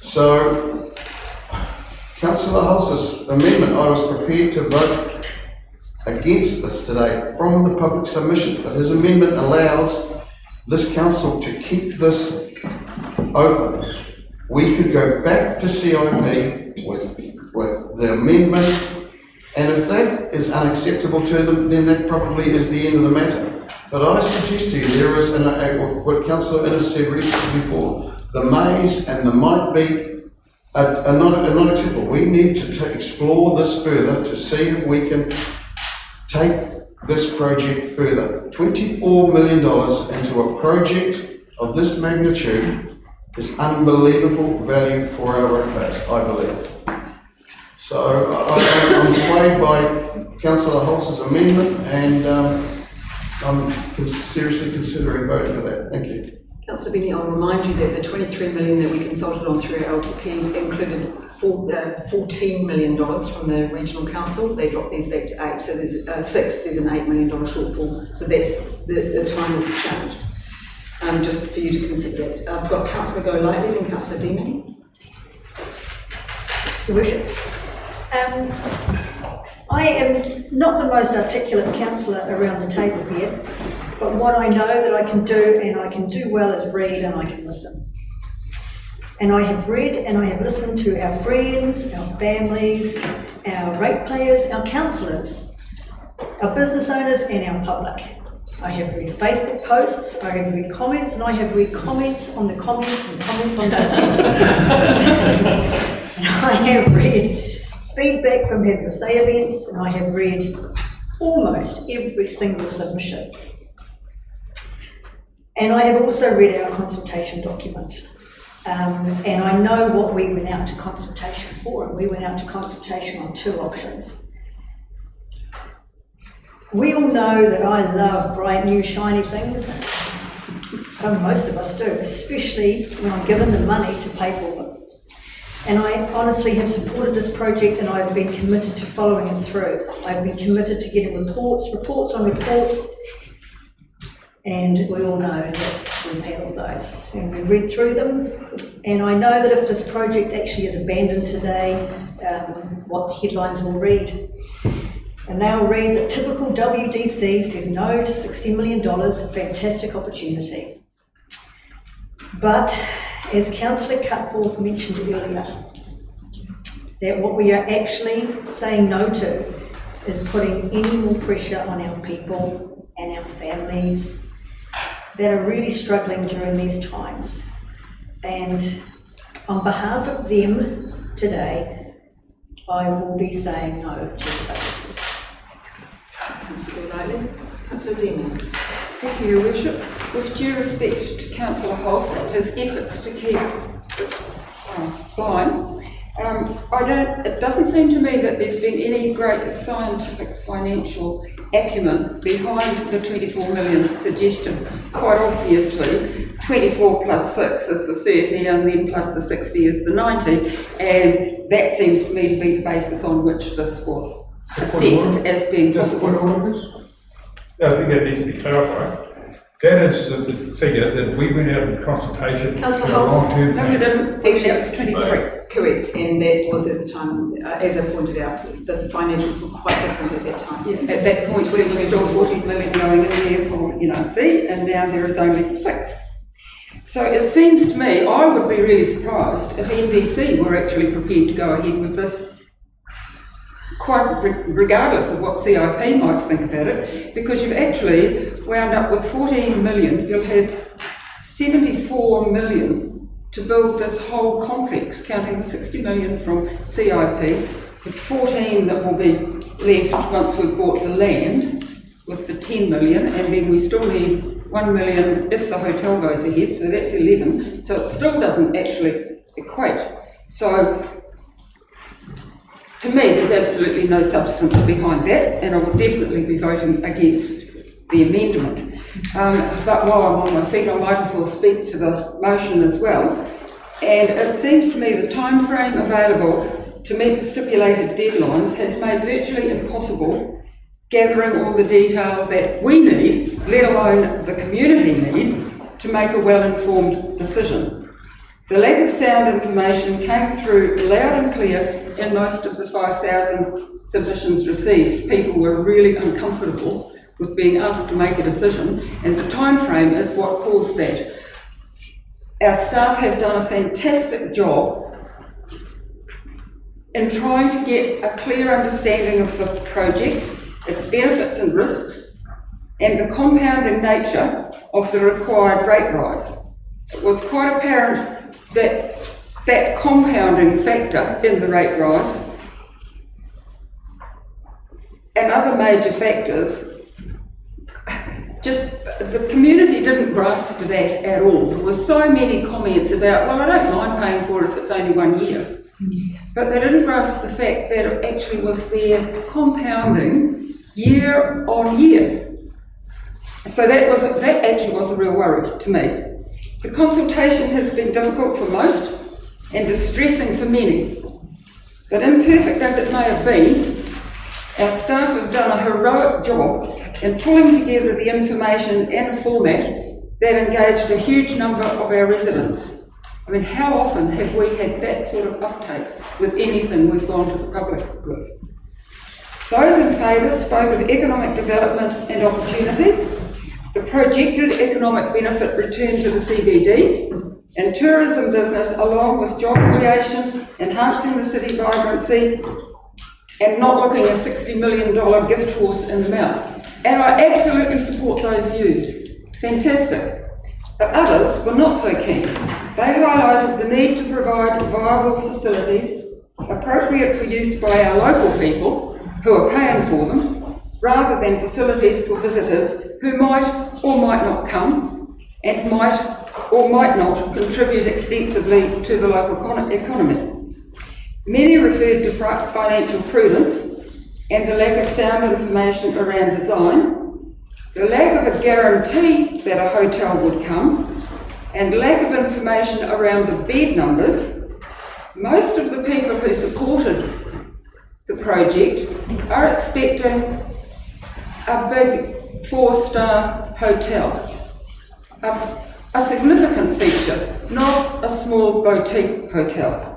So, Councillor Holtz's amendment, I was prepared to vote against this today from the public submissions, but his amendment allows this council to keep this open. We could go back to CIP with the amendment, and if that is unacceptable to them, then that probably is the end of the matter. But I suggest to you, there is, what Councillor Innes said recently before, the mays and the might be are not acceptable. We need to explore this further to see if we can take this project further. $24 million into a project of this magnitude is unbelievable value for our ratepayers, I believe. So I'm swayed by Councillor Holtz's amendment, and I'm seriously considering voting for that. Thank you. Councillor Benny, I'll remind you that the 23 million that we consulted on through our LTP included $14 million from the regional council. They dropped these back to 8, so there's 6. There's an $8 million shortfall. So that's the time has changed. Just for you to consider that. I've got Councillor Golightly and Councillor Demon. Your Worship. I am not the most articulate councillor around the table here, but what I know that I can do, and I can do well, is read and I can listen. And I have read and I have listened to our friends, our families, our ratepayers, our councillors, our business owners and our public. I have read Facebook posts, I have read comments, and I have read comments on the comments and comments on the comments. I have read feedback from Have a Say events, and I have read almost every single submission. And I have also read our consultation document. And I know what we went out to consultation for, and we went out to consultation on 2 options. We all know that I love bright, new, shiny things. Most of us do, especially when I'm given the money to pay for them. And I honestly have supported this project, and I've been committed to following it through. I've been committed to getting reports on reports, and we all know that we've had all those. And we've read through them, and I know that if this project actually is abandoned today, what the headlines will read. And they'll read that typical WDC says no to $60 million, fantastic opportunity. But as Councillor Cutforth mentioned earlier, that what we are actually saying no to is putting any more pressure on our people and our families that are really struggling during these times. And on behalf of them today, I will be saying no to the budget. Councillor Riley. Councillor Dean. Thank you, Your Worship. With due respect to Councillor Hulse and his efforts to keep this fine, it doesn't seem to me that there's been any great scientific financial acumen behind the 24 million suggestion. Quite obviously, 24 plus 6 is the 30, and then plus the 60 is the 90, and that seems to me to be the basis on which this was assessed as being possible. Just point of order, please. I think that needs to be clarified. That is the figure that we went out in consultation. Councillor for a Hulse. long-term No, we didn't. Actually, it was 23. Correct, and that was at the time, as I pointed out, the financials were quite different at that time. Yeah, at that point, we were still 14 million going in there from NRC, and now there is only 6. So it seems to me, I would be really surprised if NDC were actually prepared to go ahead with this, quite regardless of what CIP might think about it, because you've actually wound up with 14 million, you'll have 74 million to build this whole complex, counting the 60 million from CIP, the 14 that will be left once we've bought the land with the 10 million, and then we still need 1 million if the hotel goes ahead, so that's 11, so it still doesn't actually equate. So to me, there's absolutely no substance behind that, and I will definitely be voting against the amendment. But while I'm on my feet, I might as well speak to the motion as well. And it seems to me the time frame available to meet the stipulated deadlines has made virtually impossible gathering all the detail that we need, let alone the community need, to make a well-informed decision. The lack of sound information came through loud and clear in most of the 5,000 submissions received. People were really uncomfortable with being asked to make a decision, and the time frame is what caused that. Our staff have done a fantastic job in trying to get a clear understanding of the project, its benefits and risks, and the compounding nature of the required rate rise. It was quite apparent that that compounding factor in the rate rise and other major factors, just the community didn't grasp that at all. There were so many comments about, well, I don't mind paying for it if it's only 1 year. But they didn't grasp the fact that it actually was there compounding year on year. So that actually was a real worry to me. The consultation has been difficult for most and distressing for many. But imperfect as it may have been, our staff have done a heroic job in pulling together the information in a format that engaged a huge number of our residents. I mean, how often have we had that sort of uptake with anything we've gone to the public with? Those in favour spoke of economic development and opportunity, the projected economic benefit return to the CBD, and tourism business, along with job creation, enhancing the city vibrancy, and not looking a $60 million gift horse in the mouth. And I absolutely support those views. Fantastic. But others were not so keen. They highlighted the need to provide viable facilities appropriate for use by our local people who are paying for them, rather than facilities for visitors who might or might not come and might or might not contribute extensively to the local economy. Many referred to financial prudence and the lack of sound information around design, the lack of a guarantee that a hotel would come, and lack of information around the bed numbers. Most of the people who supported the project are expecting a big 4-star hotel, a significant feature, not a small boutique hotel.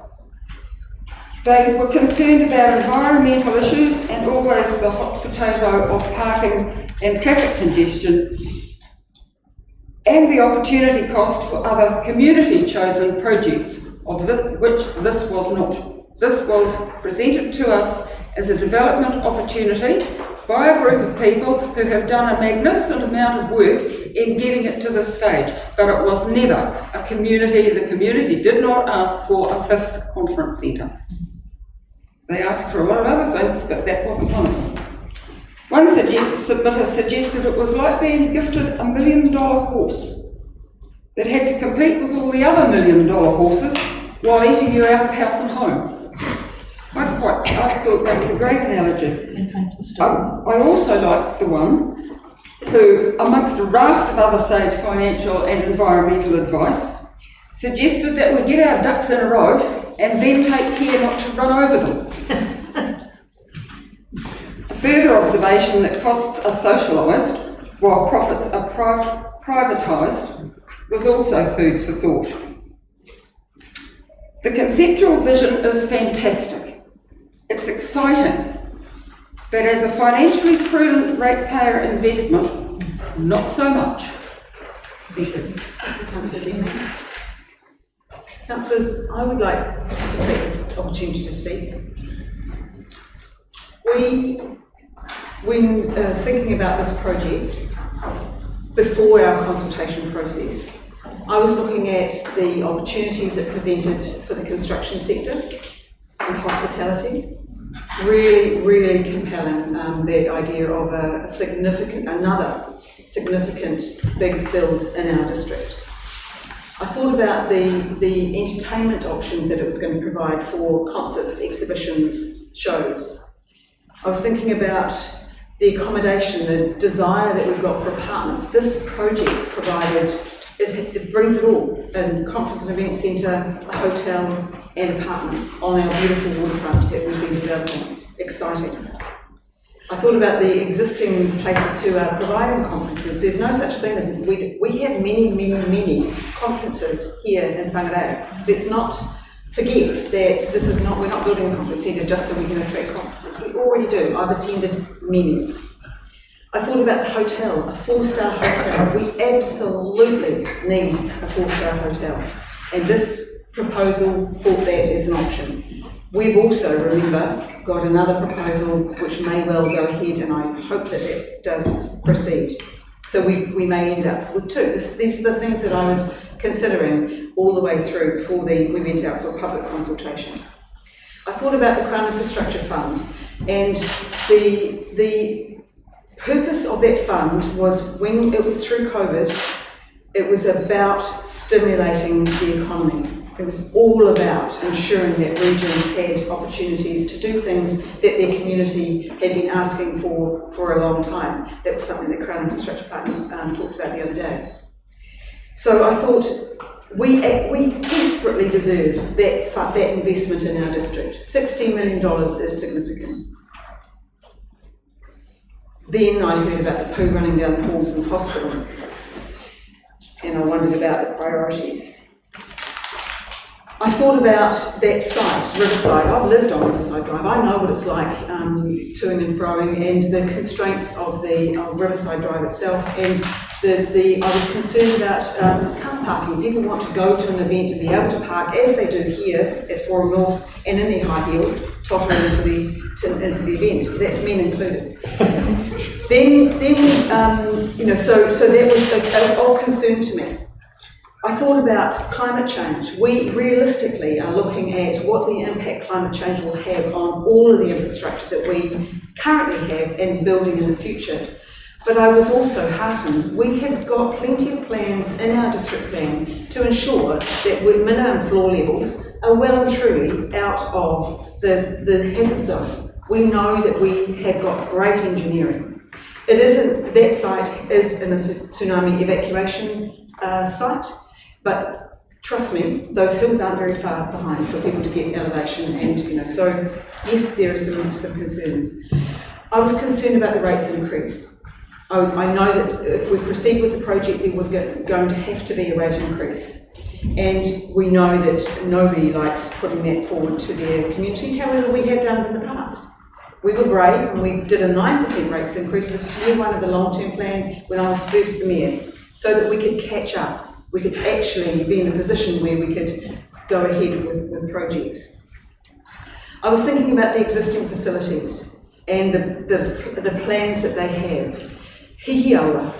They were concerned about environmental issues and always the hot potato of parking and traffic congestion, and the opportunity cost for other community-chosen projects, which this was not. This was presented to us as a development opportunity by a group of people who have done a magnificent amount of work in getting it to this stage, but it was never a community. The community did not ask for a 5th conference centre. They asked for a lot of other things, but that wasn't one of them. One submitter suggested it was like being gifted a $1 million horse that had to compete with all the other $1 million horses while eating you out of house and home. I thought that was a great analogy. I also liked the one who, amongst a raft of other sage financial and environmental advice, suggested that we get our ducks in a row and then take care not to run over them. A further observation that costs are socialised while profits are privatised was also food for thought. The conceptual vision is fantastic. It's exciting, but as a financially prudent ratepayer investment, not so much. Thank you. Councillor Dean. Councillors, I would like to take this opportunity to speak. When thinking about this project, before our consultation process, I was looking at the opportunities it presented for the construction sector and hospitality. Really, really compelling, the idea of another significant big build in our district. I thought about the entertainment options that it was going to provide for concerts, exhibitions, shows. I was thinking about the accommodation, the desire that we've got for apartments. This project provided, it brings it all, a conference and event centre, a hotel and apartments on our beautiful waterfront that we've been developing. Exciting. I thought about the existing places who are providing conferences. There's no such thing as, we have many conferences here in Whangarei. Let's not forget that we're not building a conference centre just so we can attract conferences. We already do. I've attended many. I thought about the hotel, a 4-star hotel. We absolutely need a 4-star hotel. And this proposal brought that as an option. We've also, remember, got another proposal which may well go ahead, and I hope that it does proceed. So we may end up with 2. These are the things that I was considering all the way through before we went out for public consultation. I thought about the Crown Infrastructure Fund, and the purpose of that fund was, when it was through COVID, it was about stimulating the economy. It was all about ensuring that regions had opportunities to do things that their community had been asking for a long time. That was something that Crown Infrastructure Partners talked about the other day. So I thought we desperately deserve that investment in our district. $16 million is significant. Then I heard about the poo running down the halls in the hospital, and I wondered about the priorities. I thought about that site, Riverside. I've lived on Riverside Drive. I know what it's like toing and froing, and the constraints of the Riverside Drive itself. And I was concerned about car parking. People want to go to an event and be able to park, as they do here at Forum North, and in their high heels, totter into the event. That's men included. So that was of concern to me. I thought about climate change. We realistically are looking at what the impact climate change will have on all of the infrastructure that we currently have and building in the future. But I was also heartened. We have got plenty of plans in our district plan to ensure that minimum floor levels are well and truly out of the hazard zone. We know that we have got great engineering. That site is in a tsunami evacuation site. But trust me, those hills aren't very far behind for people to get elevation, and so yes, there are some concerns. I was concerned about the rates increase. I know that if we proceed with the project, there was going to have to be a rate increase, and we know that nobody likes putting that forward to their community. However, we have done it in the past. We were brave and we did a 9% rates increase the year one of the long-term plan when I was first the mayor, so that we could catch up. We could actually be in a position where we could go ahead with projects. I was thinking about the existing facilities and the plans that they have. Hihiawa,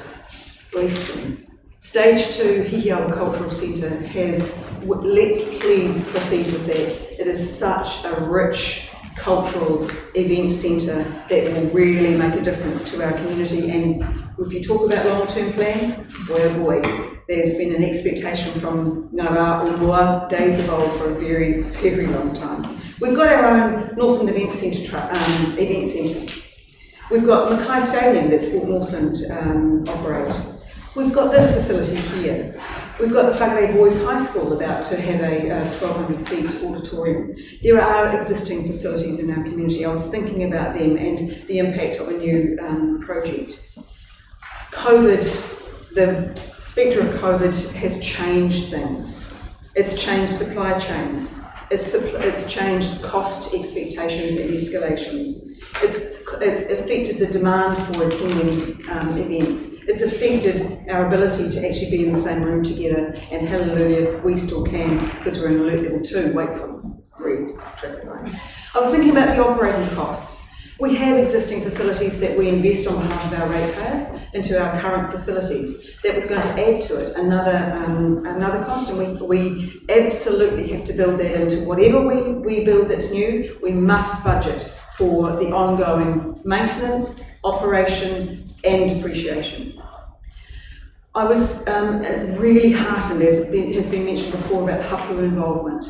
bless them. Stage 2 Hihiawa Cultural Centre has, let's please proceed with that. It is such a rich cultural event centre that will really make a difference to our community. And if you talk about long-term plans, boy oh boy, there's been an expectation from Ngara Urua days of old for a very, very long time. We've got our own Northland Event Centre. We've got Mackay Stadium that Sport Northland operate. We've got this facility here. We've got the Whakarewa Boys High School about to have a 1,200 seat auditorium. There are existing facilities in our community. I was thinking about them and the impact of a new project. COVID, the spectre of COVID has changed things. It's changed supply chains. It's changed cost expectations and escalations. It's affected the demand for attending events. It's affected our ability to actually be in the same room together, and hallelujah, we still can, because we're in alert level 2, wait for red traffic light. I was thinking about the operating costs. We have existing facilities that we invest on behalf of our ratepayers into our current facilities. That was going to add to it another cost, and we absolutely have to build that into whatever we build that's new. We must budget for the ongoing maintenance, operation and depreciation. I was really heartened, as has been mentioned before, about hapu involvement.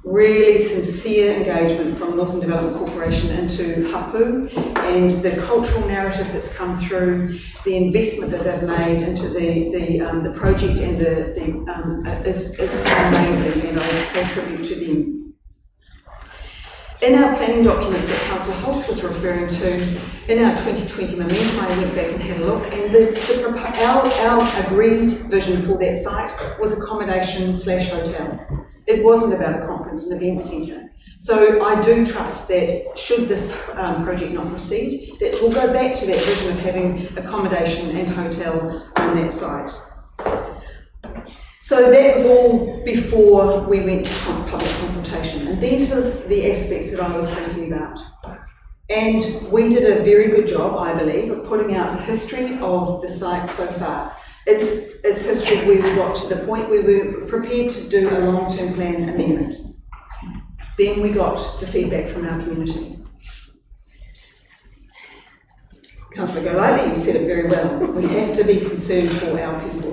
Really sincere engagement from Northern Development Corporation into hapu and the cultural narrative that's come through, the investment that they've made into the project, and is amazing, and I pay tribute to them. In our planning documents that Councillor Hulse was referring to, in our 2020 momentum, I went back and had a look, and our agreed vision for that site was accommodation/hotel. It wasn't about a conference and event centre. So I do trust that should this project not proceed, that we'll go back to that vision of having accommodation and hotel on that site. So that was all before we went to public consultation, and these were the aspects that I was thinking about. And we did a very good job, I believe, of putting out the history of the site so far. Its history where we got to the point where we were prepared to do a long-term plan amendment. Then we got the feedback from our community. Councillor Golightly, you said it very well. We have to be concerned for our people.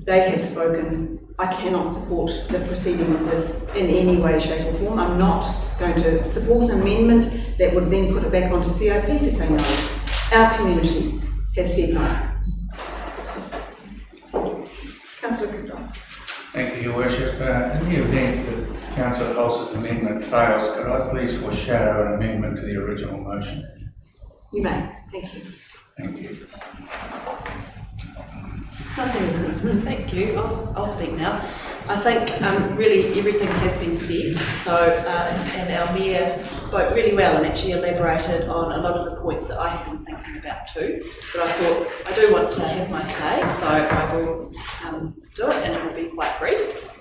They have spoken. I cannot support the proceeding of this in any way, shape or form. I'm not going to support an amendment that would then put it back onto CIP to say no. Our community has said no. Councillor Cookdale. Thank you, Your Worship. In the event that Councillor Hulse's amendment fails, could I please foreshadow an amendment to the original motion? You may. Thank you. Thank you. Councillor Murphy. Thank you. I'll speak now. I think really everything has been said. So, and our mayor spoke really well and actually elaborated on a lot of the points that I have been thinking about too. But I thought I do want to have my say, so I will do it, and it will be quite brief.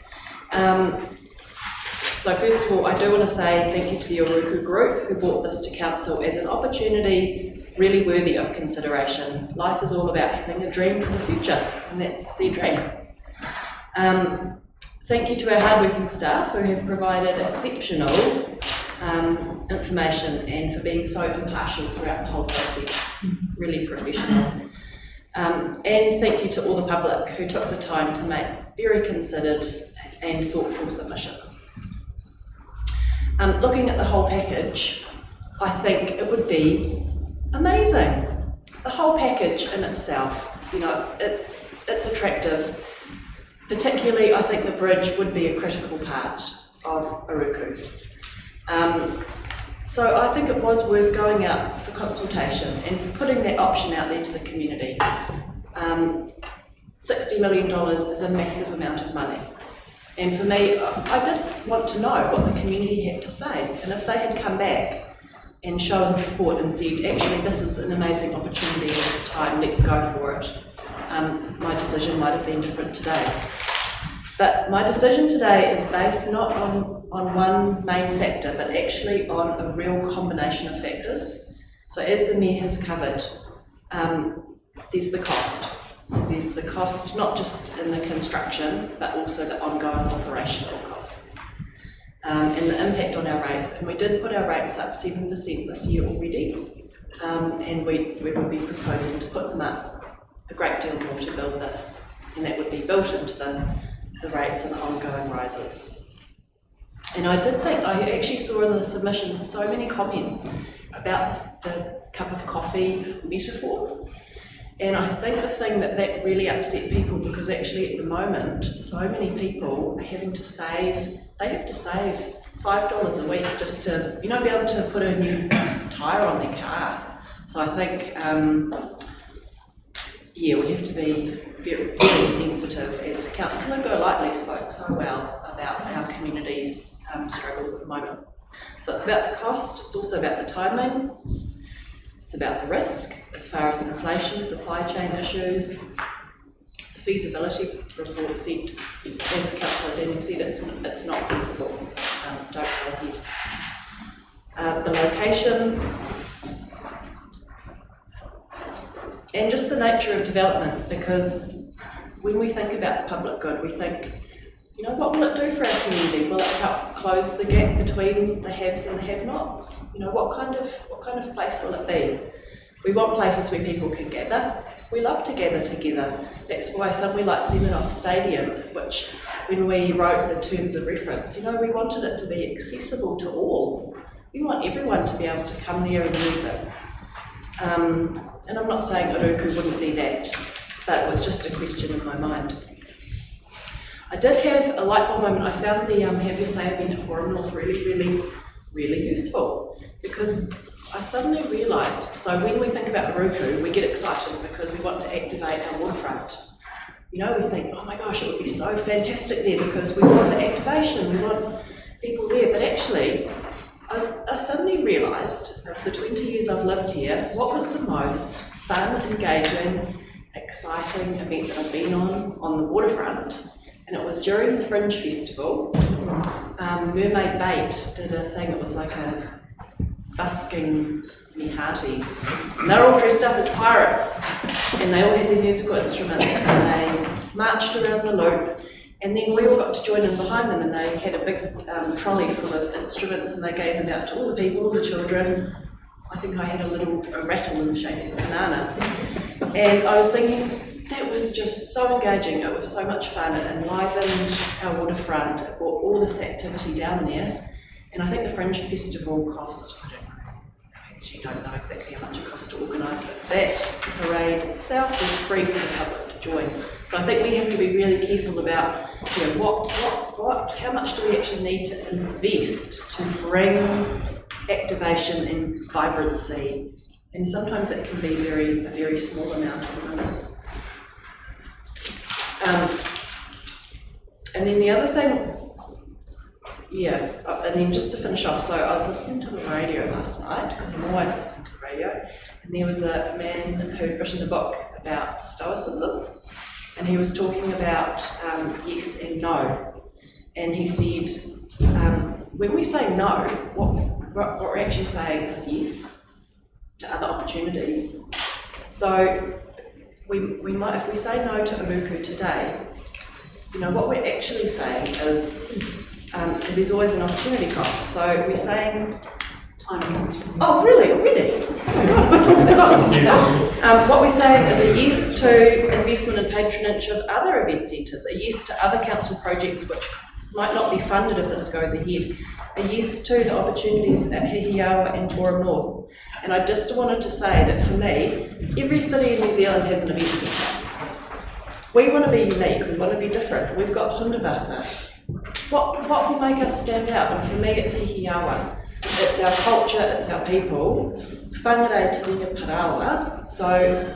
So first of all, I do want to say thank you to the Oruku group who brought this to council as an opportunity really worthy of consideration. Life is all about having a dream for the future, and that's their dream. Thank you to our hardworking staff who have provided exceptional information and for being so impartial throughout the whole process, really professional. And thank you to all the public who took the time to make very considered and thoughtful submissions. Looking at the whole package, I think it would be amazing. The whole package in itself, you know, it's attractive. Particularly, I think the bridge would be a critical part of Oruku. So I think it was worth going out for consultation and putting that option out there to the community. $60 million is a massive amount of money. And for me, I did want to know what the community had to say. And if they had come back and shown support and said, actually, this is an amazing opportunity at this time, let's go for it, my decision might have been different today. But my decision today is based not on one main factor, but actually on a real combination of factors. So as the Mayor has covered, there's the cost. So there's the cost, not just in the construction, but also the ongoing operational costs. And the impact on our rates. And we did put our rates up 7% this year already. And we would be proposing to put them up a great deal more to build this. And that would be built into the rates and the ongoing rises. And I did think, I actually saw in the submissions so many comments about the cup of coffee metaphor. And I think the thing that really upset people, because actually at the moment, so many people are having to save, they have to save $5 a week just to, you know, be able to put a new tyre on their car. So I think, yeah, we have to be very, very sensitive. As Councillor Golightly spoke so well about our community's struggles at the moment. So it's about the cost, it's also about the timing, it's about the risk as far as inflation, supply chain issues. The feasibility report said, as Councillor Denning said, it's not feasible. Don't go ahead. The location, and just the nature of development, because when we think about the public good, we think, you know, what will it do for our community? Will it help close the gap between the haves and the have-nots? You know, what kind of place will it be? We want places where people can gather. We love to gather together. That's why somewhere like Seminoff Stadium, which when we wrote the terms of reference, you know, we wanted it to be accessible to all. We want everyone to be able to come there and use it. And I'm not saying Oruku wouldn't be that, but it was just a question in my mind. I did have a light bulb moment. I found the Have Your Say event at Forum North really useful, because I suddenly realised, so when we think about Oruku, we get excited because we want to activate our waterfront. You know, we think, oh my gosh, it would be so fantastic there because we want the activation, we want people there, but actually, I suddenly realised, of the 20 years I've lived here, what was the most fun, engaging, exciting event that I've been on the waterfront, and it was during the Fringe Festival. Mermaid Bait did a thing, it was like a busking me hearties. And they're all dressed up as pirates, and they all had their musical instruments, and they marched around the loop. And then we all got to join in behind them, and they had a big trolley full of instruments, and they gave them out to all the people, all the children. I think I had a rattle in the shape of a banana. And I was thinking, that was just so engaging, it was so much fun, it enlivened our waterfront, it brought all this activity down there. And I think the Fringe Festival cost, I actually don't know exactly how much it cost to organise, but that parade itself was free for the public to join. So I think we have to be really careful about, you know, how much do we actually need to invest to bring activation and vibrancy, and sometimes it can be a very small amount of money. And then the other thing, and then just to finish off, so I was listening to the radio last night, because I'm always listening to the radio, and there was a man who'd written a book about Stoicism, and he was talking about yes and no. And he said, when we say no, what we're actually saying is yes to other opportunities. So we might, if we say no to Oruku today, what we're actually saying is, because there's always an opportunity cost. So we're saying, oh really, already? Oh my God, I'm talking a lot. What we're saying is a yes to investment and patronage of other event centres, a yes to other council projects which might not be funded if this goes ahead, a yes to the opportunities at Hihiawa and Forum North. And I just wanted to say that for me, every city in New Zealand has an event centre. We want to be unique, we want to be different. We've got Hundavasa. What will make us stand out? And for me, it's Hihiawa. It's our culture, it's our people. Whangarei te ringa parawa. So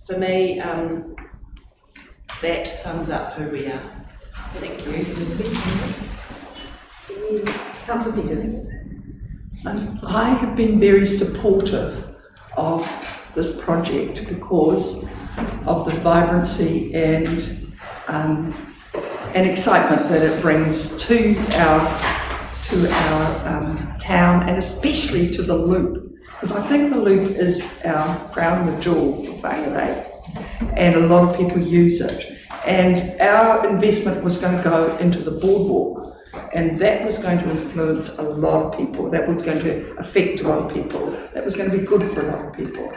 for me, that sums up who we are. Thank you. Councillor Peters. I have been very supportive of this project because of the vibrancy and excitement that it brings to our town, and especially to the Loop, because I think the Loop is our crown the jewel for Whangarei, and a lot of people use it. And our investment was going to go into the boardwalk, and that was going to influence a lot of people. That was going to affect a lot of people. That was going to be good for a lot of people.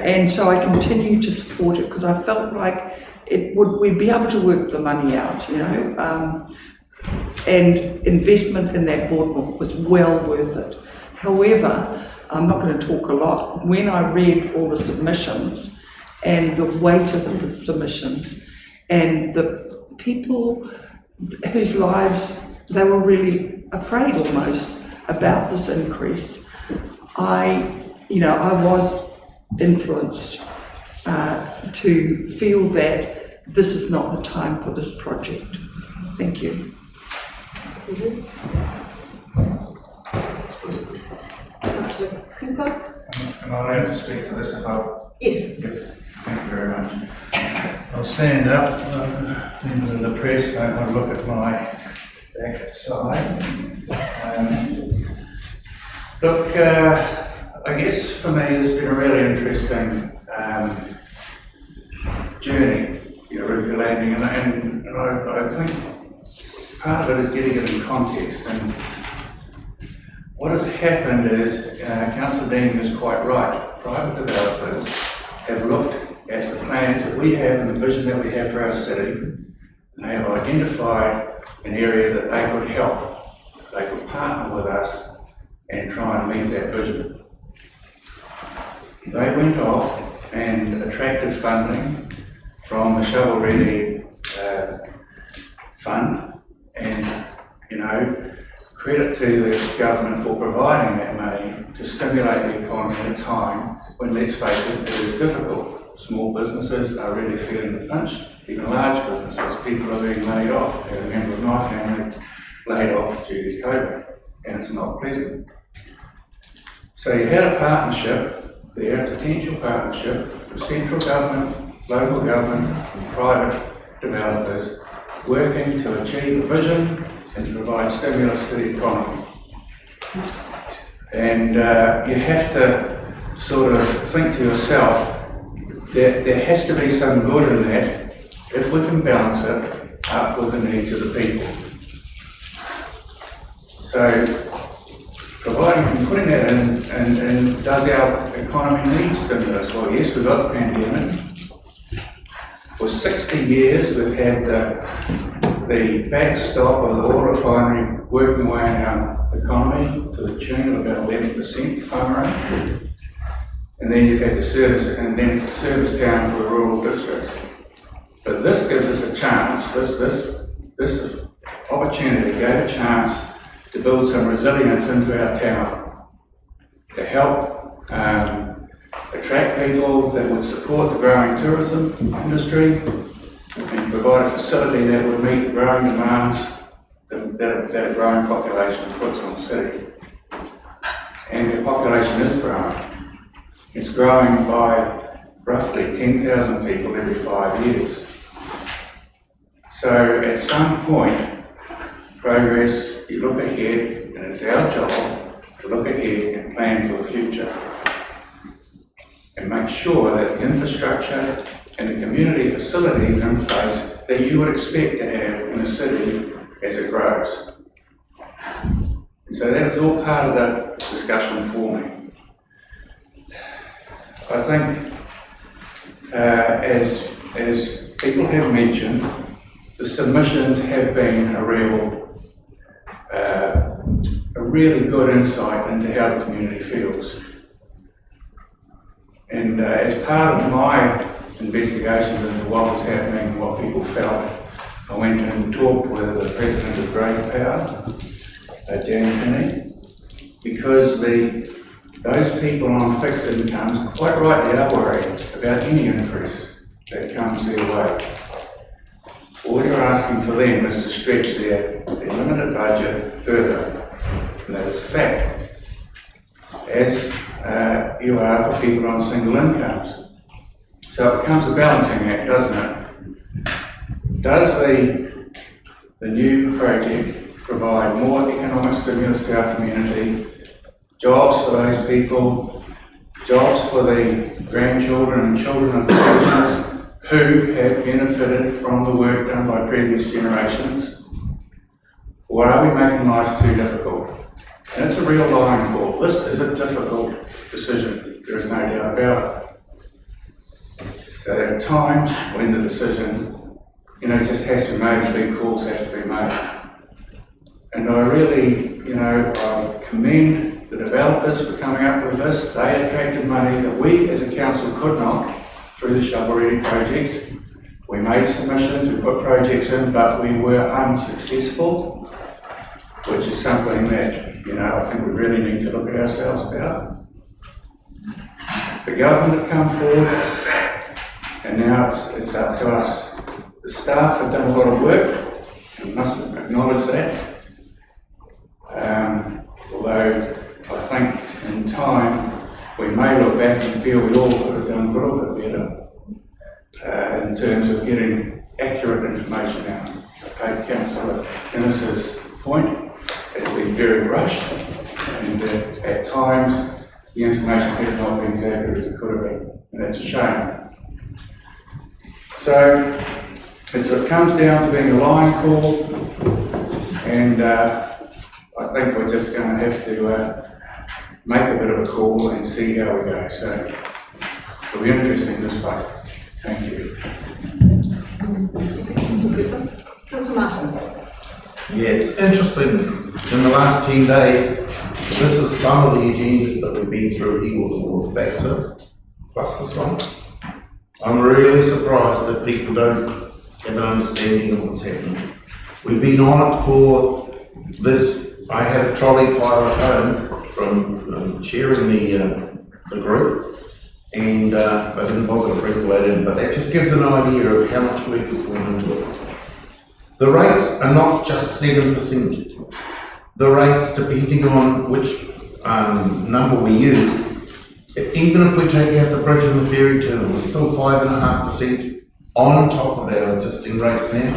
And so I continue to support it because I felt like we'd be able to work the money out, and investment in that boardwalk was well worth it. However, I'm not going to talk a lot. When I read all the submissions and the weight of the submissions and the people whose lives they were really afraid almost about this increase, I was influenced to feel that this is not the time for this project. Thank you. Councillor Cooper. Am I allowed to speak to this if I... Yes. Thank you very much. I'll stand up. Members of the press don't want to look at my back side. Look, I guess for me it's been a really interesting journey, Oruku Landing, and I think part of it is getting it in context. And what has happened is, Councillor Dean is quite right. Private developers have looked at the plans that we have and the vision that we have for our city, and they have identified an area that they could help. They could partner with us and try and meet that vision. They went off and attracted funding from the Shovel Ready Fund, and credit to the government for providing that money to stimulate the economy at a time when, let's face it, it is difficult. Small businesses are really feeling the pinch, even large businesses. People are being laid off. I have a member of my family laid off due to COVID, and it's not pleasant. So you had a partnership there, a potential partnership with central government, local government, and private developers working to achieve a vision and to provide stimulus to the economy. And you have to sort of think to yourself that there has to be some good in that if we can balance it up with the needs of the people. So, providing putting that in, and does our economy need stimulus? Well, yes, we've got the pandemic. For 60 years, we've had the backstop of the oil refinery working away in our economy to the tune of about 11% farm rate. And then you've had the service, and then it's the service down for the rural districts. But this gives us a chance, this opportunity gave a chance to build some resilience into our town, to help attract people that would support the growing tourism industry, and provide a facility that would meet the growing demands that a growing population puts on the city. And the population is growing. It's growing by roughly 10,000 people every 5 years. So at some point, progress, you look ahead, and it's our job to look ahead and plan for the future. And make sure that the infrastructure and the community facilities are in place that you would expect to have in a city as it grows. And so that was all part of the discussion for me. I think, as people have mentioned, the submissions have been a really good insight into how the community feels. And as part of my investigations into what was happening and what people felt, I went and talked with the president of Great Power, Dan Kinney, because those people on fixed incomes quite rightly are worried about any increase that comes their way. All you're asking for them is to stretch their limited budget further, and that is a fact, as you are for people on single incomes. So it becomes a balancing act, doesn't it? Does the new project provide more economic stimulus to our community, jobs for those people, jobs for the grandchildren and children of pensioners who have benefited from the work done by previous generations? Or are we making life too difficult? And it's a real line call. This is a difficult decision, there is no doubt about it. So there are times when the decision, just has to be made, big calls have to be made. And I really, I commend the developers for coming up with this. They attracted money that we as a council could not through the shovel-ready projects. We made submissions, we put projects in, but we were unsuccessful, which is something that, I think we really need to look at ourselves about. The government have come forward, and now it's up to us. The staff have done a lot of work, and must acknowledge that. Although I think in time we may look back and feel we all could have done a little bit better in terms of getting accurate information out. I take Councillor Innes's point, it's been very rushed, and at times the information has not been as accurate as it could have been, and that's a shame. So it comes down to being a line call, and I think we're just going to have to make a bit of a call and see how we go. So it'll be interesting this way. Thank you. Councillor Martin. Yeah, it's interesting. In the last 10 days, this is some of the agendas that we've been through here with all the facts plus this one. I'm really surprised that people don't have an understanding of what's happening. We've been on it for this. I had a trolley pile at home from chairing the group, and I didn't bother to bring that in, but that just gives an idea of how much work is going into it. The rates are not just 7%. The rates, depending on which number we use, even if we take out the bridge and the ferry terminal, we're still 5.5% on top of our existing rates now,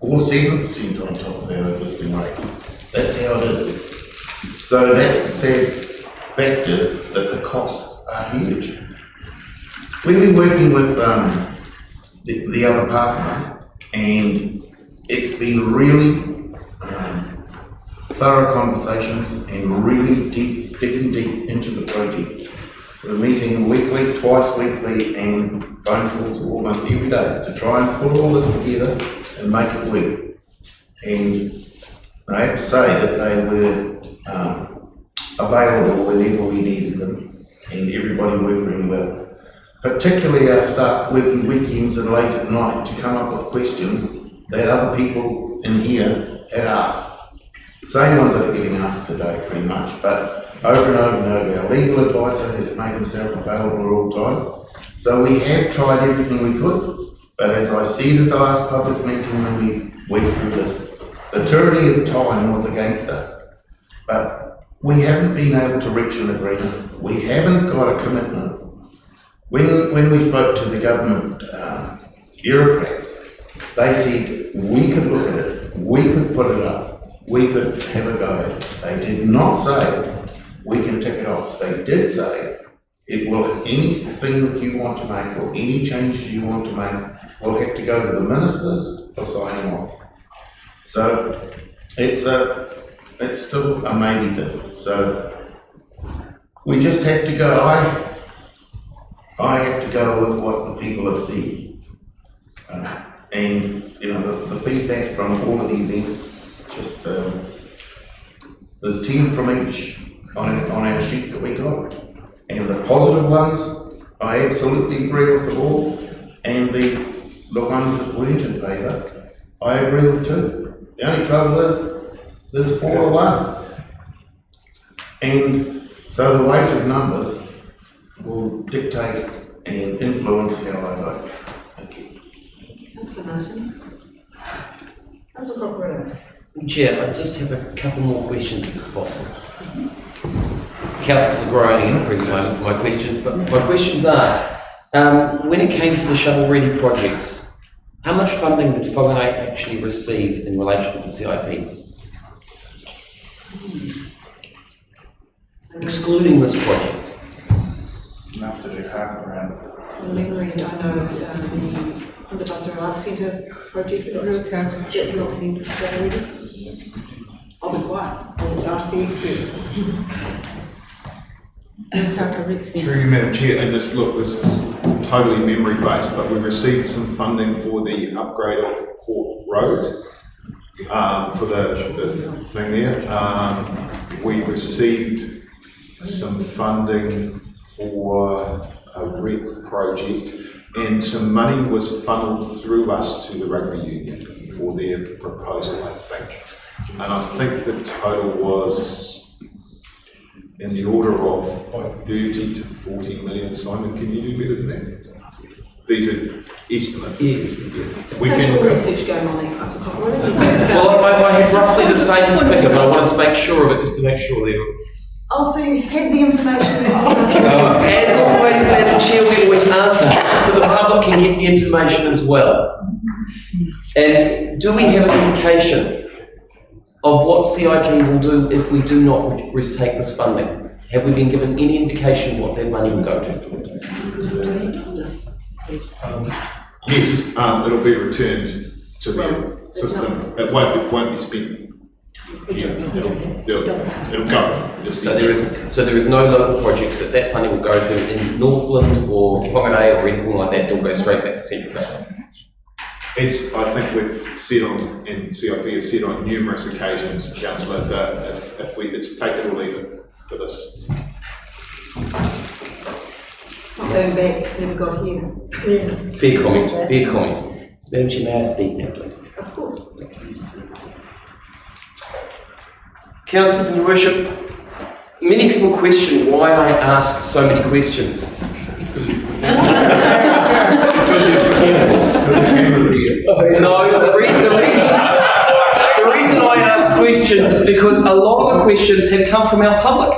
or 7% on top of our existing rates. That's how it is. So that's the sad fact is that the costs are huge. We've been working with the other partner, and it's been really thorough conversations and really digging deep into the project. We're meeting weekly, twice weekly, and phone calls almost every day to try and put all this together and make it work. And I have to say that they were available whenever we needed them, and everybody worked really well. Particularly our staff working weekends and late at night to come up with questions that other people in here had asked. Same ones that are getting asked today, pretty much, but over and over and over. Our legal advisor has made himself available at all times. So we have tried everything we could, but as I said at the last public meeting when we went through this, the tyranny of time was against us. But we haven't been able to reach an agreement. We haven't got a commitment. When we spoke to the government bureaucrats, they said we could look at it, we could put it up, we could have a go at it. They did not say we can tick it off. They did say it will, anything that you want to make or any changes you want to make will have to go to the ministers for signing off. So it's still a maybe thing. So we just have to go. I have to go with what the people have said, and you know the feedback from all of the events. Just there's 10 from each on our sheet that we got, and the positive ones I absolutely agree with them all, and the ones that weren't in favour I agree with too. The only trouble is there's 4 to 1, and so the weight of numbers will dictate and influence how I vote. Thank you. Councillor Martin. Councillor Cockburn. Chair, I just have a couple more questions if it's possible. Councillors are growing in the present moment for my questions, but my questions are, when it came to the shovel-ready projects, how much funding did Whangarei actually receive in relation to the CIP? Excluding this project. Enough to do half around. From memory, I know it's the Underbusser Art Centre project that Oruku that's not seen already. I'll be quiet. I'll ask the expert. Through you, Madam Chair, and this is totally memory based, but we received some funding for the upgrade of Port Road, for the thing there. We received some funding for a REP project, and some money was funneled through us to the rugby union for their proposal, I think. And I think the total was in the order of 30 to 40 million. Simon, can you do better than that? These are estimates. Yes. There's more research going on there, Councillor Cockburn. Well, I have roughly the same figure, but I wanted to make sure of it, just to make sure there. Also, you had the information. As always, Madam Chair, we always ask so the public can get the information as well. And do we have an indication of what CIP will do if we do not retake this funding? Have we been given any indication what that money will go to? Yes, it'll be returned to the system. It won't be spent. Yeah, it'll go. So there is no local projects that funding will go to in Northland or Whangarei or anything like that. It'll go straight back to central government. As I think we've said on, in CIP, have said on numerous occasions, Councillor, that if it's take it or leave it for this. Not going back, it's never got here. Yeah. Fair comment, fair comment. Madam Chair, may I speak now, please? Of course. Councillors and Your Worship, many people question why I ask so many questions. No, the reason I ask questions is because a lot of the questions have come from our public,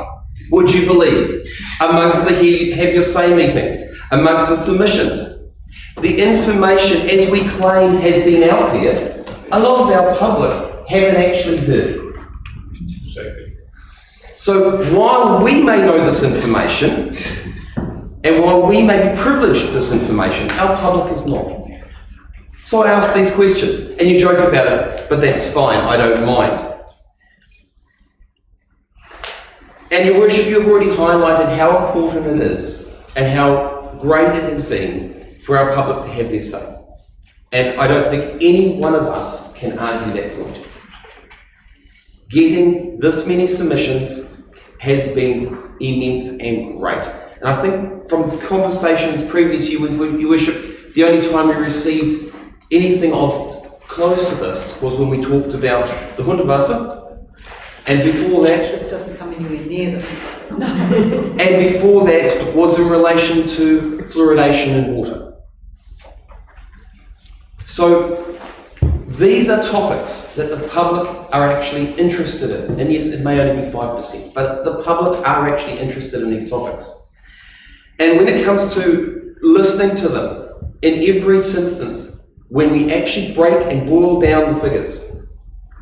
would you believe? Amongst the Have Your Say meetings, amongst the submissions. The information, as we claim, has been out there. A lot of our public haven't actually heard. So while we may know this information, and while we may be privileged with this information, our public is not. So I ask these questions, and you joke about it, but that's fine, I don't mind. And Your Worship, you've already highlighted how important it is, and how great it has been for our public to have their say. And I don't think any one of us can argue that point. Getting this many submissions has been immense and great. And I think from conversations previously with Your Worship, the only time we received anything of close to this was when we talked about the Hundavasa And before that, This doesn't come anywhere near the thing. and before that was in relation to fluoridation in water. So these are topics that the public are actually interested in. And yes, it may only be 5%, but the public are actually interested in these topics. And when it comes to listening to them, in every instance, when we actually break and boil down the figures,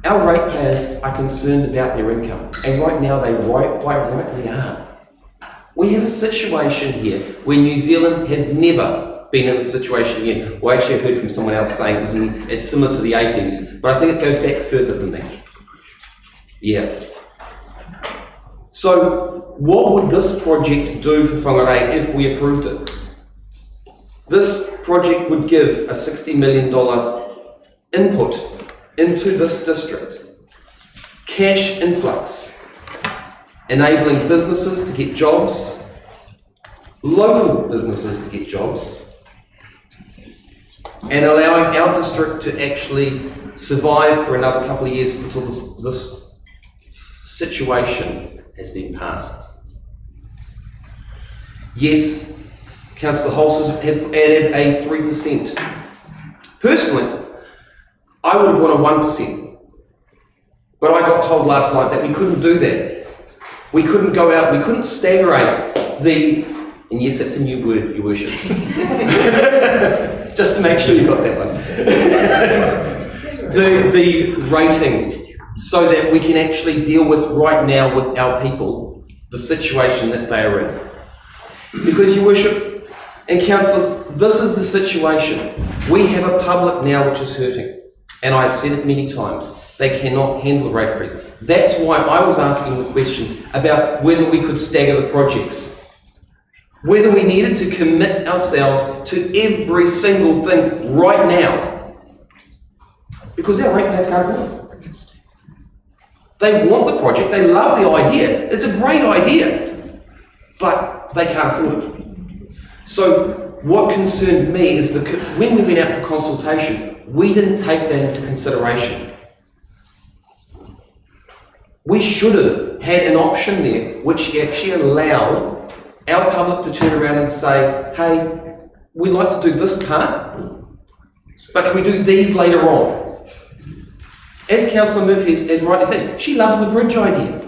our ratepayers are concerned about their income. And right now they quite rightly are. We have a situation here where New Zealand has never been in the situation yet. Well, actually I heard from someone else saying it's similar to the 80s, but I think it goes back further than that. Yeah. So what would this project do for Whangarei if we approved it? This project would give a $60 million input into this district. Cash influx, enabling businesses to get jobs, local businesses to get jobs, and allowing our district to actually survive for another couple of years until this situation has been passed. Yes, Councillor Holses has added a 3%. Personally, I would have wanted 1%. But I got told last night that we couldn't do that. We couldn't go out, we couldn't staggerate and yes, that's a new word, Your Worship. Just to make sure you got that one. the rating, so that we can actually deal with right now with our people, the situation that they are in. Because, Your Worship, and councillors, this is the situation. We have a public now which is hurting. And I've said it many times. They cannot handle the rate increase. That's why I was asking the questions about whether we could stagger the projects. Whether we needed to commit ourselves to every single thing right now. Because our ratepayers can't afford it. They want the project, they love the idea. It's a great idea. But they can't afford it. So what concerned me is when we went out for consultation, we didn't take that into consideration. We should have had an option there which actually allowed our public to turn around and say, hey, we'd like to do this part, but can we do these later on? As Councillor Murphy has rightly said, she loves the bridge idea.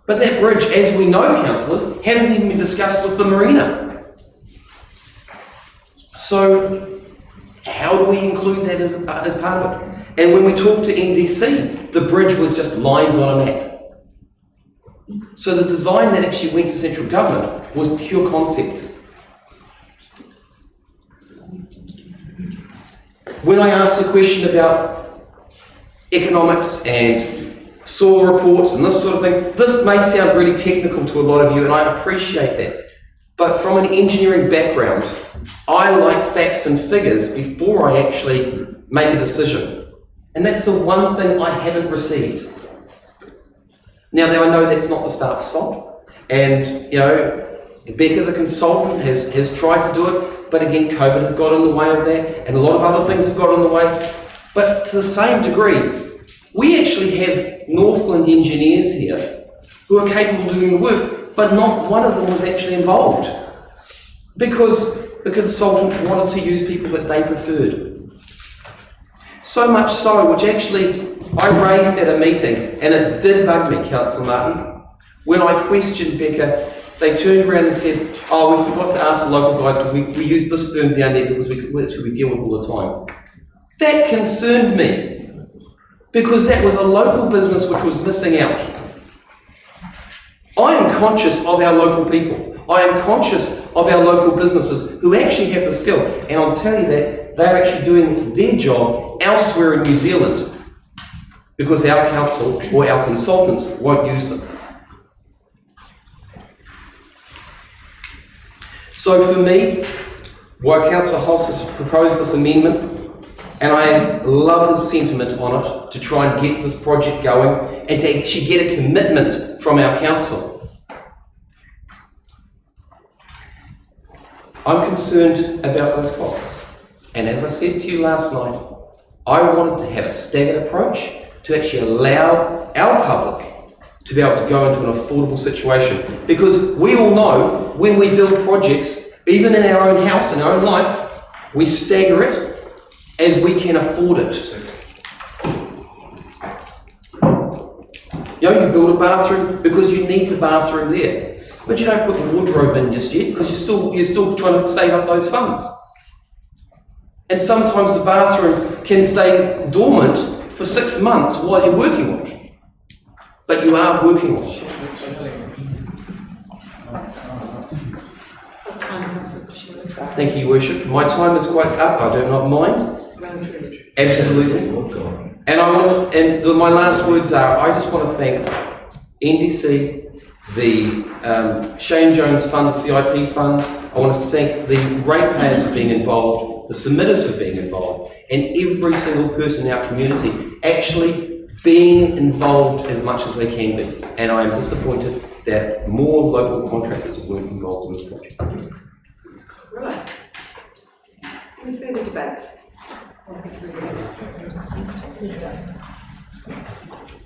But that bridge, as we know, councillors, hasn't even been discussed with the marina. So how do we include that as part of it? And when we talked to NDC, the bridge was just lines on a map. So the design that actually went to central government was pure concept. When I asked the question about economics and soil reports and this sort of thing, this may sound really technical to a lot of you, and I appreciate that. But from an engineering background, I like facts and figures before I actually make a decision. And that's the one thing I haven't received. Now, I know that's not the staff's fault. And, you know, Becca, the consultant, has tried to do it, but again, COVID has got in the way of that, and a lot of other things have got in the way. But to the same degree, we actually have Northland engineers here who are capable of doing the work, but not one of them was actually involved because the consultant wanted to use people that they preferred. So much so, which actually I raised at a meeting, and it did bug me, Councillor Martin, when I questioned Becca. They turned around and said, oh, we forgot to ask the local guys because we use this firm down there because that's who we deal with all the time. That concerned me because that was a local business which was missing out. I am conscious of our local people. I am conscious of our local businesses who actually have the skill. And I'll tell you that they're actually doing their job elsewhere in New Zealand because our council or our consultants won't use them. So for me, why Councillor Holst has proposed this amendment, and I love his sentiment on it, to try and get this project going and to actually get a commitment from our council. I'm concerned about those costs. And as I said to you last night, I wanted to have a staggered approach to actually allow our public to be able to go into an affordable situation. Because we all know when we build projects, even in our own house, in our own life, we stagger it as we can afford it. You know, you build a bathroom because you need the bathroom there. But you don't put the wardrobe in just yet because you're still trying to save up those funds. And sometimes the bathroom can stay dormant for 6 months while you're working on it. But you are working on it. Thank you, Your Worship. My time is quite up. I do not mind. Absolutely. And my last words are: I just want to thank NDC, the Shane Jones Fund, the CIP Fund. I want to thank the ratepayers for being involved, the submitters for being involved, and every single person in our community actually being involved as much as they can be. And I am disappointed that more local contractors weren't involved in this project. Right. Any further debate?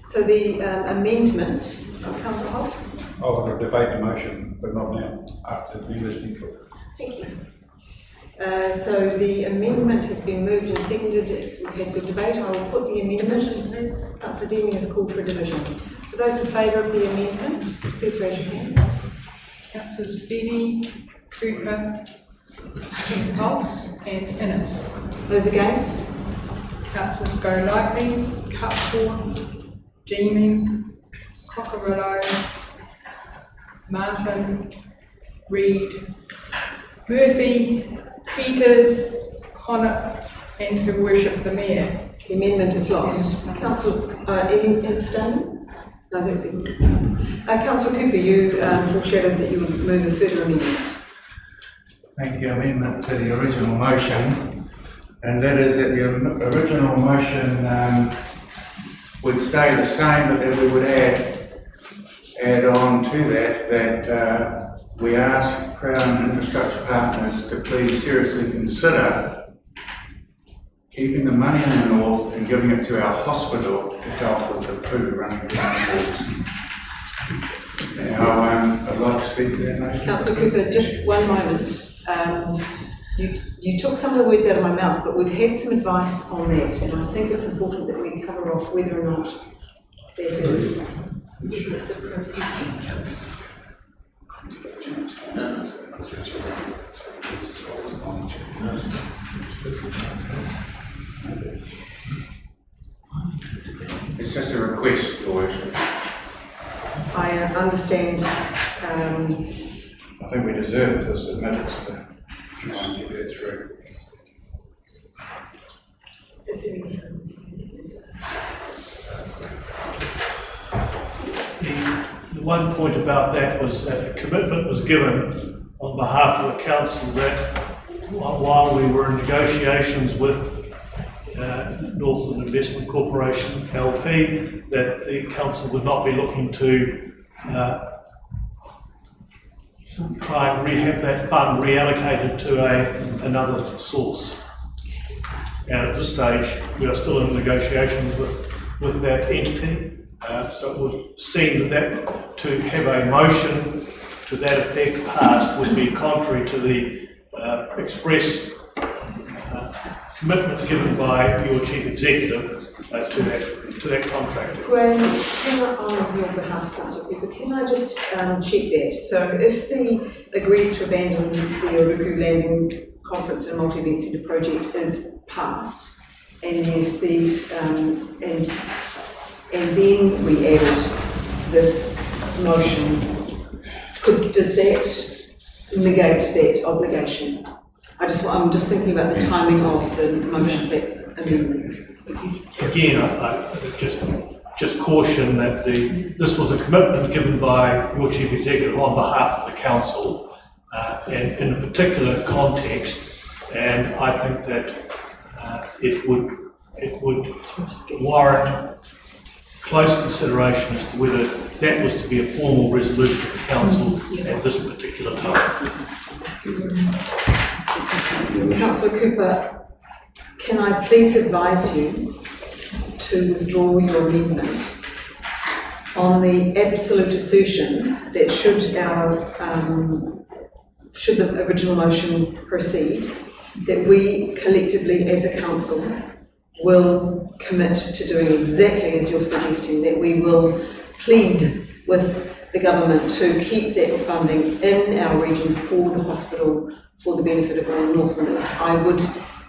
So the amendment of Councillor Hobbs? I'll debate the motion, but not now, after the listening to it. Thank you. So the amendment has been moved and seconded. We've had good debate. I will put the amendment. Councillor Deeming has called for a division. So those in favour of the amendment, please raise your hands. Councillors Beattie, Cooper, Pulse and Innes. Those against? Councillors Golightly, Cutforth, Deeming, Cockerillo, Martin, Reid, Murphy, Peters, Connor and Her Worship the Mayor. The amendment is lost. Councillor, any abstaining? No, that's it. Councillor Cooper, you foreshadowed that you would move a further amendment. Thank you. Amendment to the original motion, and that is that the original motion would stay the same, but that we would add on to that we ask Crown Infrastructure Partners to please seriously consider keeping the money in the north and giving it to our hospital to help with the poo running down the walls. Now, I'd like to speak to that motion. Councillor Cooper, just one moment. You took some of the words out of my mouth, but we've had some advice on that, and I think it's important that we cover off whether or not that is. It's just a request, Your Worship. I understand. I think we deserve to submit it to try and get it through. The one point about that was that a commitment was given on behalf of the council that while we were in negotiations with Northern Investment Corporation, LP, that the council would not be looking to try and have that fund reallocated to another source. And at this stage, we are still in negotiations with that entity. So it would seem that to have a motion to that effect passed would be contrary to the express commitment given by your chief executive to that contract. Graham, can I, on your behalf, Councillor Cooper, can I just check that? So if the agrees to abandon the Oruku Landing Conference and Multi-Event Centre project is passed, and there's the and then we added this motion, does that negate that obligation? I'm just thinking about the timing of the motion that amendment. Again, I just caution that this was a commitment given by your chief executive on behalf of the council, and in a particular context, and I think that it would warrant close consideration as to whether that was to be a formal resolution of the council at this particular time. Councillor Cooper, can I please advise you to withdraw your amendment on the absolute assertion that should the original motion proceed, that we collectively as a council will commit to doing exactly as you're suggesting, that we will plead with the government to keep that funding in our region for the hospital for the benefit of all Northlanders.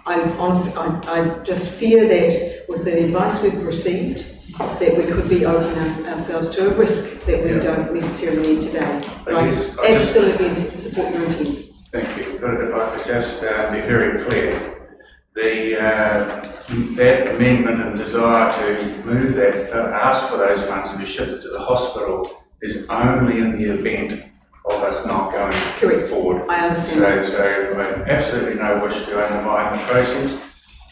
I just fear that with the advice we've received, that we could be opening ourselves to a risk that we don't necessarily need today. But I absolutely support your intent. Thank you. But if I could just be very clear, that amendment and desire to move that, ask for those funds to be shifted to the hospital is only in the event of us not going forward. I understand. So I have absolutely no wish to undermine the process.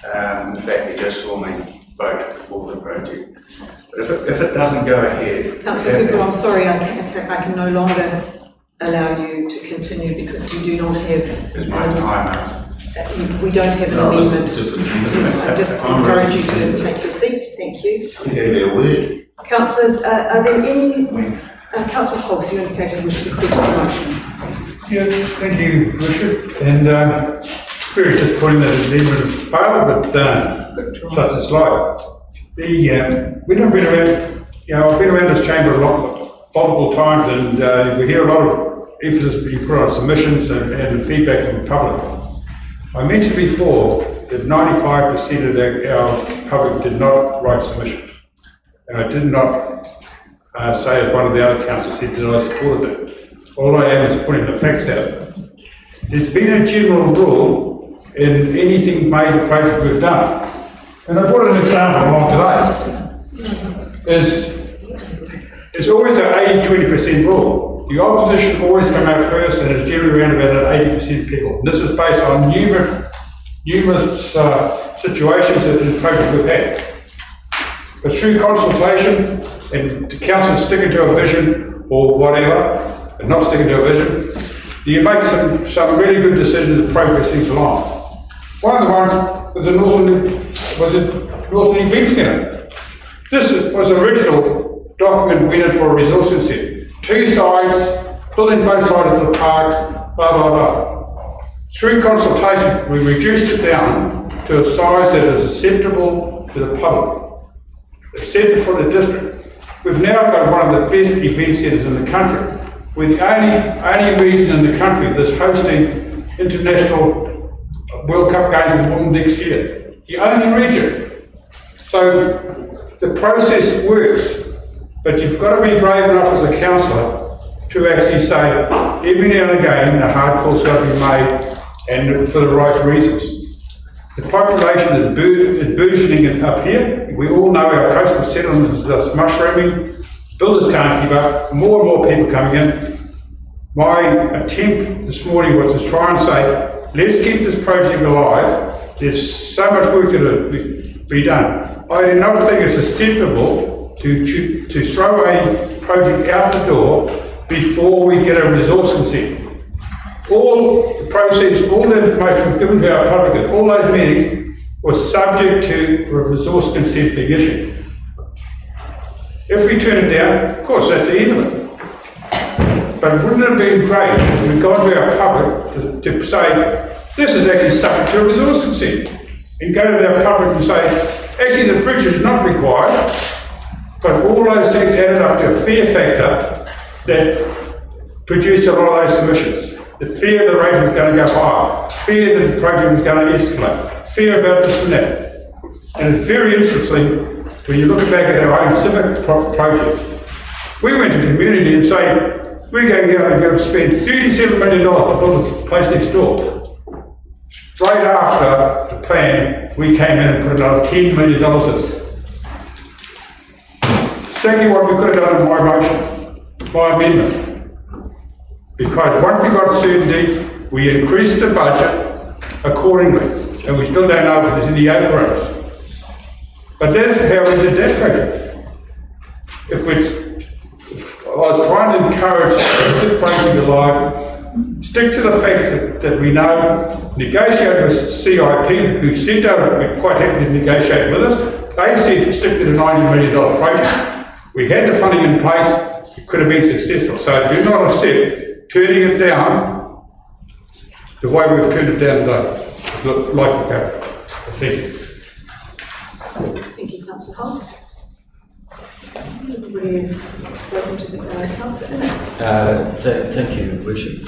In fact, you just saw me vote for the project. But if it doesn't go ahead... Councillor Cooper, I'm sorry, I can no longer allow you to continue because we do not have... Is my time up? We don't have an amendment. I just encourage you to take your seat. Thank you. Councillors, are there any... Councillor Holmes, you indicated you wish to speak to the motion. Yeah, thank you, Richard. And very disappointing that the amendment failed, but such is life. When I've been around, I've been around this chamber multiple times, and we hear a lot of emphasis being put on submissions and feedback from the public. I mentioned before that 95% of our public did not write submissions, and I did not say, as one of the other councillors said, that I supported it. All I am is putting the facts out. There's been a general rule in anything major project we've done, and I brought an example along today. It's always an 80-20% rule. The opposition always come out first, and it's generally around about 80% people. And this is based on numerous situations that the project we've had. But through consultation and the council sticking to a vision or whatever, and not sticking to a vision, you make some really good decisions to progress things along. One of the ones was the Northern Event Centre. This was an original document we did for a resource consent. 2 sides, building both sides of the parks, blah, blah, blah. Through consultation, we reduced it down to a size that is acceptable to the public, acceptable for the district. We've now got one of the best event centres in the country. We're the only region in the country that's hosting international World Cup games next year. The only region. So the process works, but you've got to be brave enough as a councillor to actually say, every now and again, a hard call's got to be made, and for the right reasons. The population is burgeoning up here. We all know our coastal settlement is just mushrooming. Builders can't keep up. More and more people coming in. My attempt this morning was to try and say, let's keep this project alive. There's so much work to be done. I do not think it's acceptable to throw a project out the door before we get a resource consent. All the process, all the information we've given to our public at all those meetings was subject to a resource consent being issued. If we turn it down, of course, that's the end of it. But wouldn't it have been great if we'd gone to our public to say, this is actually subject to a resource consent, and go to our public and say, actually the bridge is not required, but all those things added up to a fear factor that produced a lot of those submissions. The fear the rate was going to go higher, fear that the project was going to escalate, fear about this and that. And it's very interesting when you look back at our own civic project. We went to community and say, we're going to go and spend $37 million to build a place next door. Straight after the plan, we came in and put another $10 million in. Exactly what we could have done in my motion, my amendment. Because once we got certainty, we increased the budget accordingly, and we still don't know if there's any overruns. But that's how we did that project. I was trying to encourage the project alive, stick to the facts that we know, negotiate with CIP, who sent out, we're quite happy to negotiate with us, they said stick to the $90 million project. We had the funding in place, it could have been successful. So do not accept turning it down the way we've turned it down today. Like the paper. Thank you. Thank you, Councillor Holmes. Everybody has spoken to the Councillor Innes. Thank you, Worship.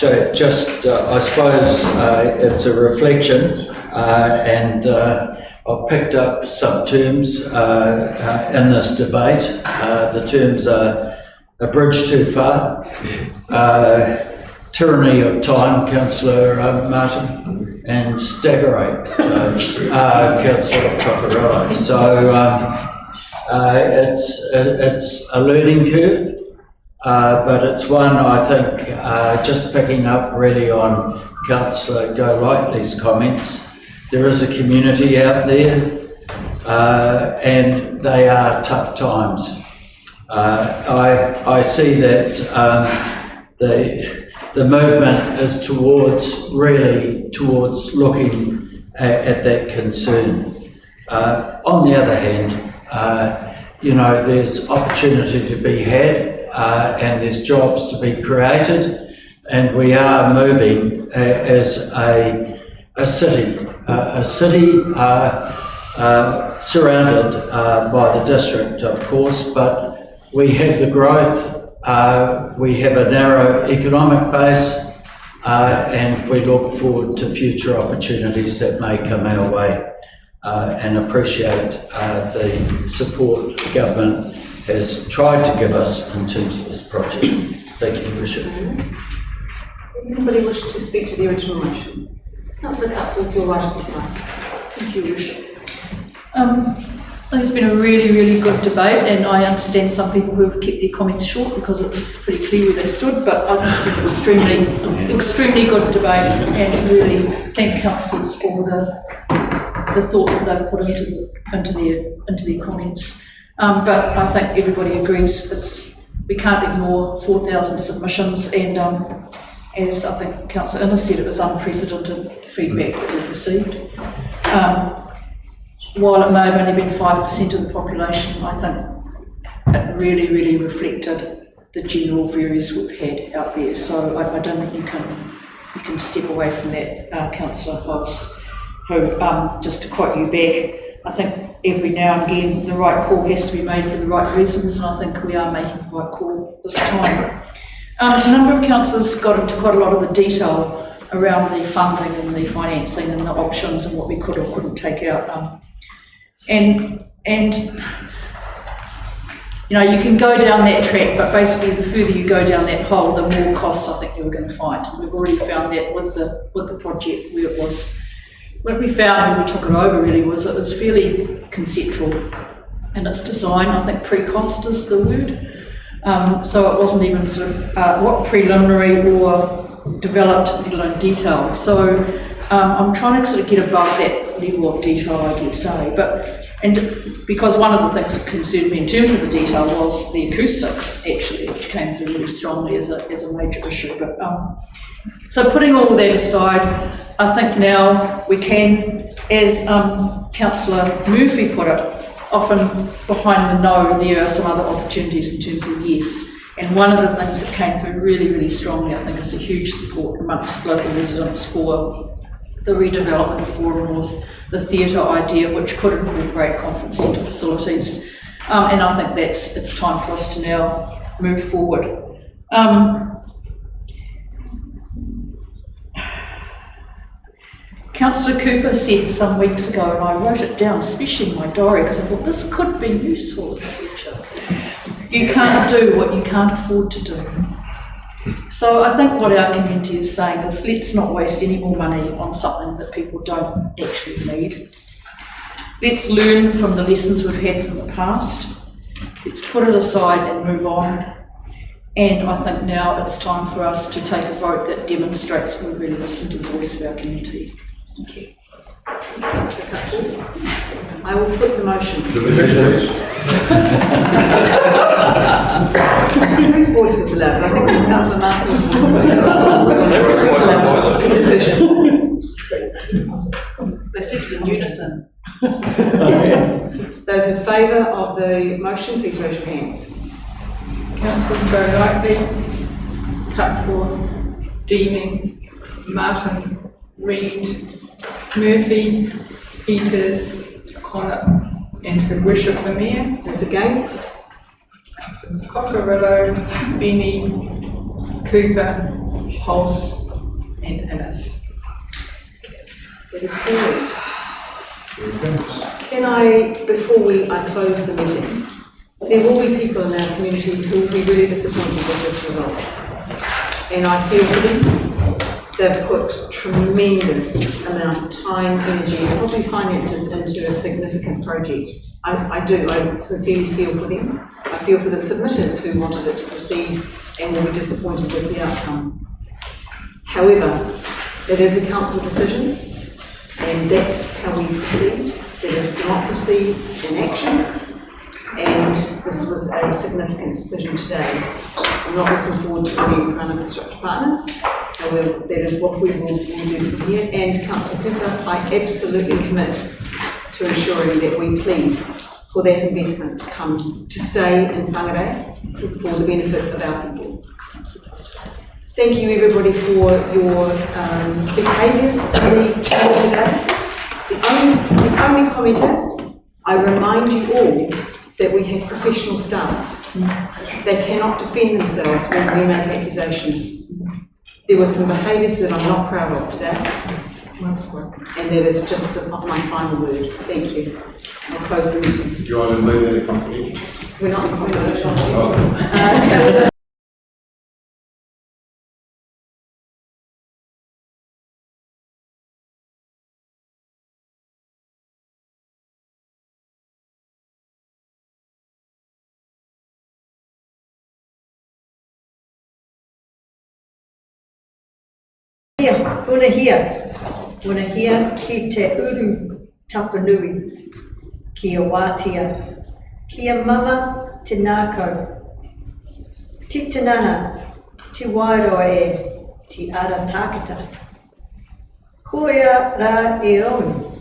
I suppose it's a reflection, and I've picked up some terms in this debate. The terms are a bridge too far, tyranny of time, Councillor Martin, and staggerate, Councillor Tocarello. So it's a learning curve. But it's one, I think, just picking up really on Councillor Golightly's comments, there is a community out there, and they are tough times. I see that the movement is towards looking at that concern. On the other hand, there's opportunity to be had. And there's jobs to be created, and we are moving as a city surrounded by the district, of course, but we have the growth, we have a narrow economic base, and we look forward to future opportunities that may come our way, and appreciate the support the government has tried to give us in terms of this project. Thank you, Bishop. Anybody wish to speak to the original motion? Councillor Cutforth, your right of reply. Thank you, Bishop. I think it's been a really, really good debate, and I understand some people who have kept their comments short because it was pretty clear where they stood, but I think it's been an extremely good debate, and really thank councillors for the thought that they've put into their comments. But I think everybody agrees we can't ignore 4,000 submissions, and as I think Councillor Innes said, it was unprecedented feedback that we've received. While it may have only been 5% of the population, I think it really, really reflected the general views we've had out there. So I don't think you can step away from that, Councillor Hobbs, who, just to quote you back, I think every now and again the right call has to be made for the right reasons, and I think we are making the right call this time. A number of councillors got into quite a lot of the detail around the funding and the financing and the options and what we could or couldn't take out. And you can go down that track, but basically the further you go down that hole, the more costs I think you're going to find. We've already found that with the project where it was. What we found when we took it over really was it was fairly conceptual in its design. I think pre-cost is the word. So it wasn't even sort of what preliminary or developed, let alone detailed. So I'm trying to sort of get above that level of detail, I guess, and because one of the things that concerned me in terms of the detail was the acoustics, actually, which came through really strongly as a major issue. But so putting all that aside, I think now we can, as Councillor Murphy put it, often behind the no there are some other opportunities in terms of yes. And one of the things that came through really, really strongly, I think, is a huge support amongst local residents for the redevelopment of Forum North, the theatre idea, which could incorporate conference centre facilities. And I think it's time for us to now move forward. Councillor Cooper said some weeks ago, and I wrote it down, especially in my diary, because I thought this could be useful in the future. You can't do what you can't afford to do. So I think what our community is saying is let's not waste any more money on something that people don't actually need. Let's learn from the lessons we've had from the past. Let's put it aside and move on. And I think now it's time for us to take a vote that demonstrates we really listen to the voice of our community. Thank you. I will put the motion. Whose voice was loud? I think it was Councillor Martin's voice. They said it in unison. Those in favour of the motion, please raise your hands. Councillors Golightly, Cutforth, Deeming, Martin, Reid, Murphy, Peters, Connor, and Her Worship the Mayor. Those against? Councillors Cockerillo, Benny, Cooper, Hulse, and Innes. It is carried. Can I, before I close the meeting, there will be people in our community who will be really disappointed with this result. And I feel for them. They've put tremendous amount of time, energy, and probably finances into a significant project. I do, I sincerely feel for them. I feel for the submitters who wanted it to proceed and will be disappointed with the outcome. However, it is a council decision, and that's how we proceed. There is democracy in action, and this was a significant decision today. I'm not looking forward to any Crown Infrastructure Partners. However, that is what we will do from here. And Councillor Cooper, I absolutely commit to ensuring that we plead for that investment to come, to stay in Whangarei for the benefit of our people. Thank you everybody for your behaviours in the chamber today. The only comment is, I remind you all that we have professional staff. They cannot defend themselves when we make accusations. There were some behaviours that I'm not proud of today, and that is just my final word. Thank you. I'll close the meeting. Do you want to leave that in confidential? We're not in confidential. Una hia ki te uru tapanui, kia wātia, kia mama te nākau, ti tinana, ti wairoa e, ti ara tākata. Koia rā e onu,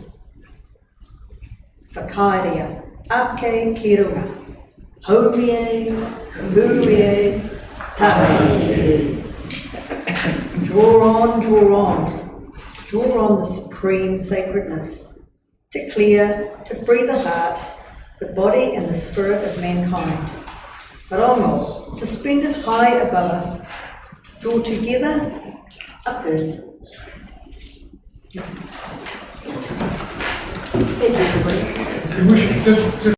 whakairea, ake ki runga, haumi e, hui e, tāki e. Draw on, draw on. Draw on the supreme sacredness to clear, to free the heart, the body and the spirit of mankind. Rongo, suspended high above us, draw together, affirm. Thank you, everybody. Just